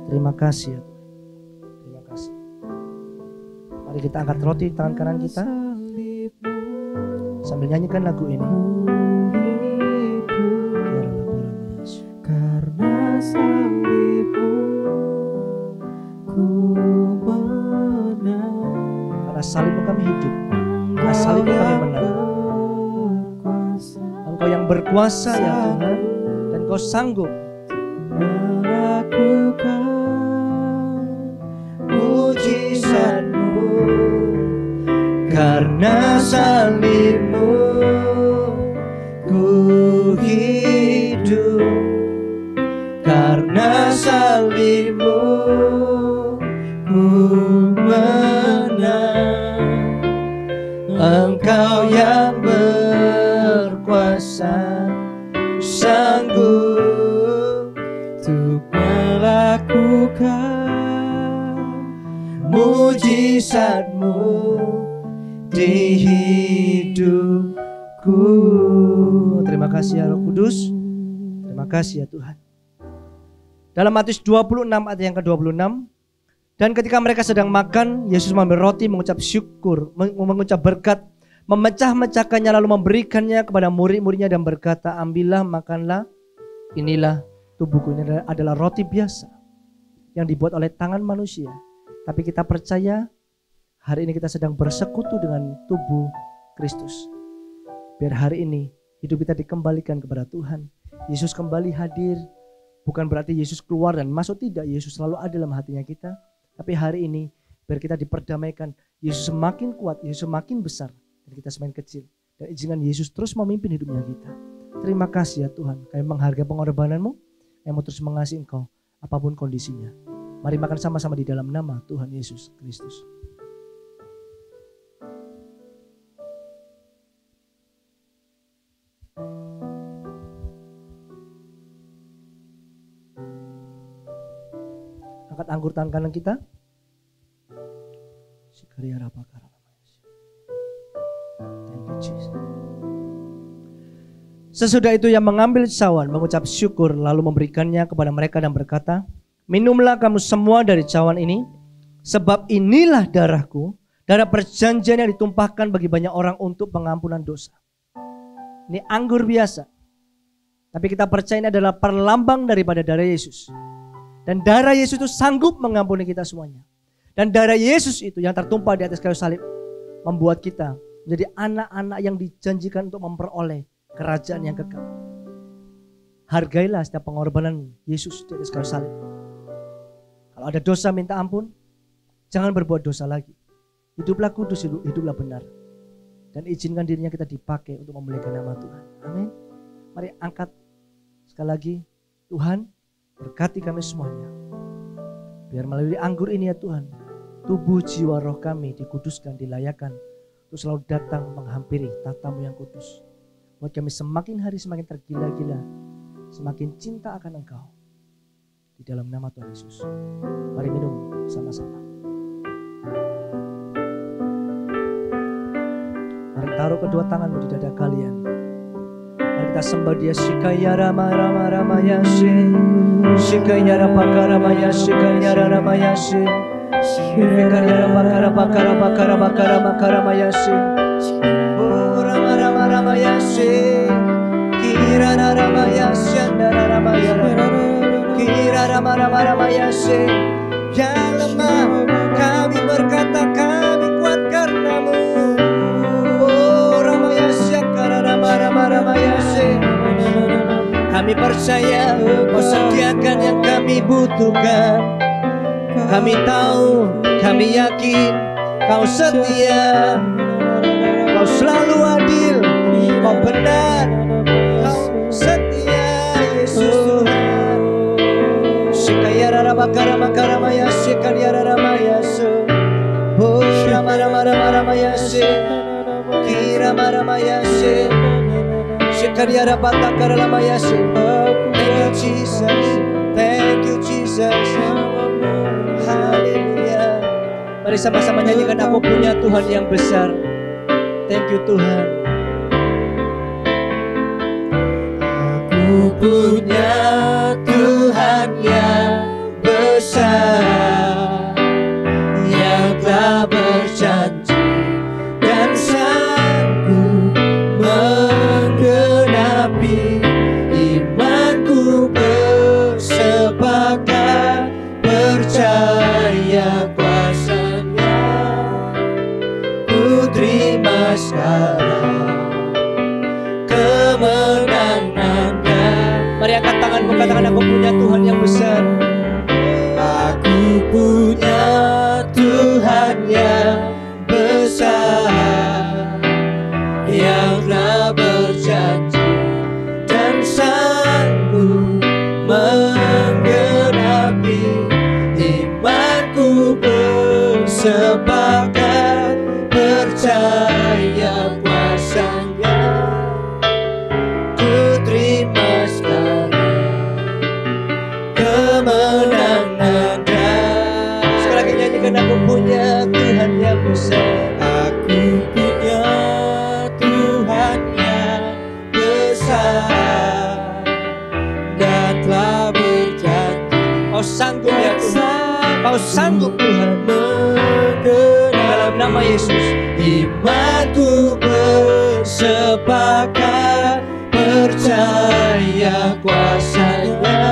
Terima kasih ya Tuhan. Terima kasih. Mari kita angkat roti di tangan kanan kita sambil nyanyikan lagu ini. Karena salib-Mu ku menang. Karena salib-Mu kami hidup. Karena salib-Mu kami menang. Engkau yang berkuasa ya Tuhan. Dan Engkau sanggup Melakukan mujizat-Mu. Karena salib-Mu ku hidup. Karena salib-Mu ku menang. Engkau yang berkuasa, sanggup untuk melakukan mujizat-Mu di hidupku. Terima kasih ya Roh Kudus. Terima kasih ya Tuhan. Dalam Matius 26 ayat yang ke-26. Dan ketika mereka sedang makan, Yesus mengambil roti, mengucap syukur, mengucap berkat, memecah-mecahkannya lalu memberikannya kepada murid-muridnya dan berkata, ambillah, makanlah, inilah tubuhku. Ini adalah roti biasa yang dibuat oleh tangan manusia. Tapi kita percaya hari ini kita sedang bersekutu dengan tubuh Kristus. Biar hari ini hidup kita dikembalikan kepada Tuhan. Yesus kembali hadir. Bukan berarti Yesus keluar dan masuk, tidak. Yesus selalu ada dalam hatinya kita. Tapi hari ini biar kita diperdamaikan. Yesus semakin kuat, Yesus semakin besar. Dan kita semakin kecil. Dan izinkan Yesus terus memimpin hidupnya kita. Terima kasih ya Tuhan. Kami menghargai pengorbanan-Mu. Kami mau terus mengasihi Engkau apapun kondisinya. Mari makan sama-sama di dalam nama Tuhan Yesus Kristus. Angkat anggur tangan kanan kita. Thank you Jesus. Sesudah itu yang mengambil cawan mengucap syukur lalu memberikannya kepada mereka dan berkata, minumlah kamu semua dari cawan ini, sebab inilah darahku, darah perjanjian yang ditumpahkan bagi banyak orang untuk pengampunan dosa. Ini anggur biasa, tapi kita percaya ini adalah perlambang daripada darah Yesus. Dan darah Yesus itu sanggup mengampuni kita semuanya. Dan darah Yesus itu yang tertumpah di atas kayu salib membuat kita menjadi anak-anak yang dijanjikan untuk memperoleh kerajaan yang kekal. Hargailah setiap pengorbanan Yesus di atas kayu salib. Kalau ada dosa minta ampun, jangan berbuat dosa lagi. Hiduplah kudus, hiduplah benar. Dan izinkan dirinya kita dipakai untuk memuliakan nama Tuhan. Amin. Mari angkat sekali lagi. Tuhan, berkati kami semuanya. Biar melalui anggur ini ya Tuhan, tubuh jiwa roh kami dikuduskan, dilayakkan untuk selalu datang menghampiri tatamu yang kudus. Buat kami semakin hari semakin tergila-gila, semakin cinta akan Engkau. Di dalam nama Tuhan Yesus. Mari minum sama-sama. Mari taruh kedua tanganmu di dada kalian. Mari kita sembah Dia. Shikaya rama rama rama yashi, shikaya rapa rama yashi, shikaya rama yashi, shikaya rapa bakara bakara bakara bakara mayashi, oh rama rama rama yashi, kira rama yashi, andara rama yara, kira rama rama rama yashi. Yang lemah kami berkata kami kuat karenamu. Kami percaya Kau sediakan yang kami butuhkan. Kami tahu, kami yakin Kau setia, Kau selalu adil, Kau benar, Kau setia Yesus Tuhan. Shikaya bakara bakara maya shikaya ramaya su. Oh rama rama rama ramaya shi, kira ramaya shi. Thank you Jesus, thank you Jesus. Haleluya. Mari sama-sama nyanyikan, aku punya Tuhan yang besar. Thank you Tuhan. Aku punya Tuhan yang besar, yang telah berjanji dan sanggup menggenapi imanku, bersepakat percaya kuasa-Nya. Ku terima sekarang kemenangan-Nya. Mari angkat tanganmu, katakan aku punya Tuhan yang besar. Aku punya Tuhan yang besar, yang telah berjanji dan sanggup menggenapi imanku, bersepakat percaya kuasa-Nya. Ku terima sekarang kemenangan-Nya. Sekali lagi nyanyikan, aku punya Tuhan yang besar. Aku punya Tuhan yang besar dan telah berjanji. Kau sanggup ya Tuhan, Kau sanggup Tuhan, dalam nama Yesus. Imanku bersepakat percaya kuasa-Nya.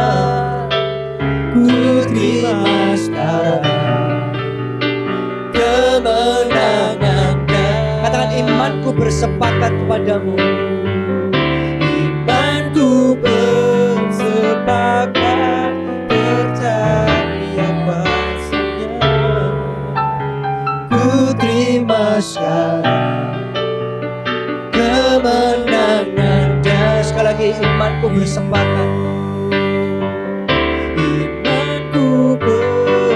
Ku terima sekarang kemenangan-Nya. Katakan, imanku bersepakat kepadamu. Imanku bersepakat percaya kuasa-Nya. Ku terima sekarang kemenangan-Nya. Sekali lagi, imanku bersepakat. Imanku bersepakat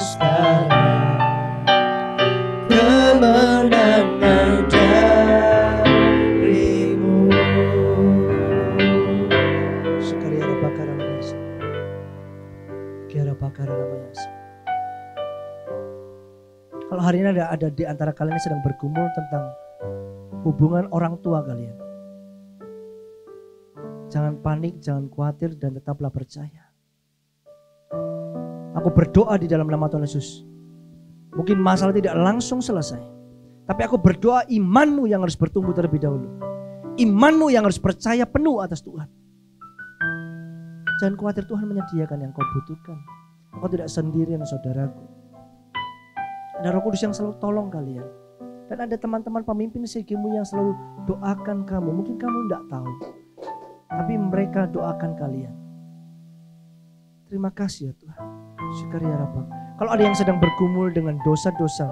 sekarang kemenangan darimu. Sekalian bakar namanya. Kira bakar namanya. Kalau hari ini ada di antara kalian yang sedang bergumul tentang hubungan orang tua kalian, jangan panik, jangan khawatir, dan tetaplah percaya. Aku berdoa di dalam nama Tuhan Yesus. Mungkin masalah tidak langsung selesai, tapi aku berdoa imanmu yang harus bertumbuh terlebih dahulu. Imanmu yang harus percaya penuh atas Tuhan. Jangan khawatir, Tuhan menyediakan yang kau butuhkan. Engkau tidak sendirian, saudaraku. Ada Roh Kudus yang selalu tolong kalian. Dan ada teman-teman pemimpin segimu yang selalu doakan kamu. Mungkin kamu tidak tahu, tapi mereka doakan kalian. Terima kasih ya Tuhan. Syukur ya Rabbah. Kalau ada yang sedang bergumul dengan dosa-dosa,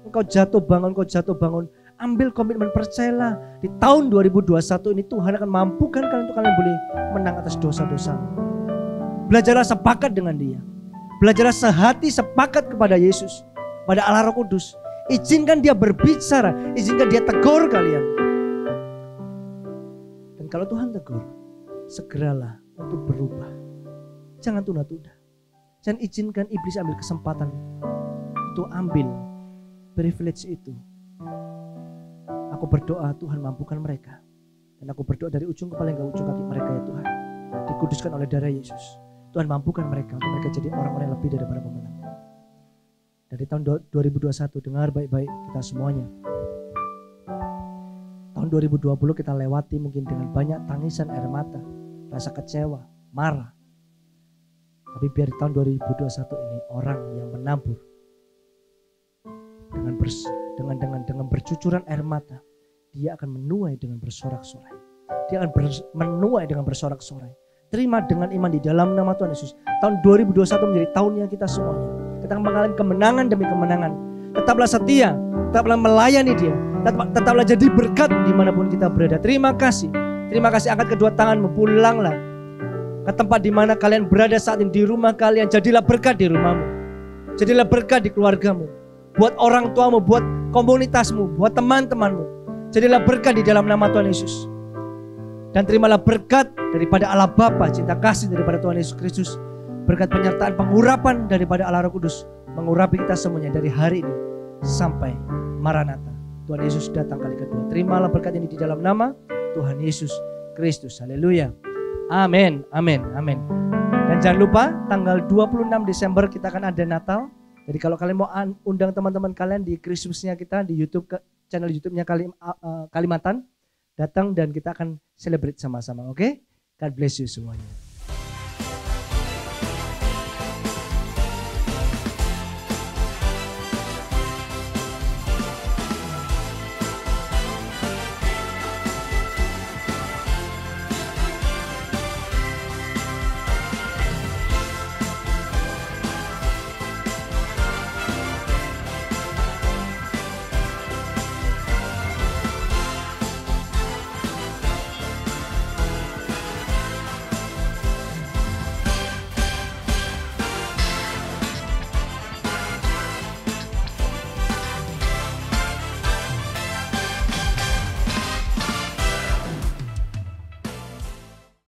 engkau jatuh bangun, ambil komitmen, percayalah di tahun 2021 ini Tuhan akan mampukan kalian untuk kalian boleh menang atas dosa-dosa. Belajarlah sepakat dengan Dia. Belajarlah sehati sepakat kepada Yesus, pada Allah Roh Kudus. Izinkan Dia berbicara, izinkan Dia tegur kalian. Dan kalau Tuhan tegur, segeralah untuk berubah. Jangan tunda-tunda. Jangan izinkan iblis ambil kesempatan untuk ambil privilege itu. Aku berdoa Tuhan mampukan mereka. Dan aku berdoa dari ujung kepala hingga ujung kaki mereka ya Tuhan, dikuduskan oleh darah Yesus. Tuhan mampukan mereka untuk mereka jadi orang-orang yang lebih daripada pemenang. Dari tahun 2021 dengar baik-baik kita semuanya. Tahun 2020 kita lewati mungkin dengan banyak tangisan air mata, rasa kecewa, marah. Tapi biar di tahun 2021 ini orang yang menabur dengan bercucuran air mata, dia akan menuai dengan bersorak-sorai. Dia akan menuai dengan bersorak-sorai. Terima dengan iman di dalam nama Tuhan Yesus. Tahun 2021 menjadi tahunnya kita semuanya. Kita akan mengalami kemenangan demi kemenangan. Tetaplah setia, tetaplah melayani Dia, tetaplah jadi berkat dimanapun kita berada. Terima kasih. Terima kasih, angkat kedua tanganmu, pulanglah ke tempat di mana kalian berada saat ini, di rumah kalian. Jadilah berkat di rumahmu. Jadilah berkat di keluargamu. Buat orang tuamu, buat komunitasmu, buat teman-temanmu. Jadilah berkat di dalam nama Tuhan Yesus. Dan terimalah berkat daripada Allah Bapa, cinta kasih daripada Tuhan Yesus Kristus, berkat penyertaan pengurapan daripada Allah Roh Kudus, mengurapi kita semuanya dari hari ini sampai Maranatha. Tuhan Yesus datang kali kedua. Terimalah berkat ini di dalam nama Tuhan Yesus Kristus. Haleluya. Amin, amin, amin. Dan jangan lupa tanggal 26 Desember kita akan ada Natal. Jadi kalau kalian mau undang teman-teman kalian di Christmasnya kita di YouTube, channel YouTube-nya Kalimantan, datang dan kita akan celebrate sama-sama, oke? God bless you semuanya.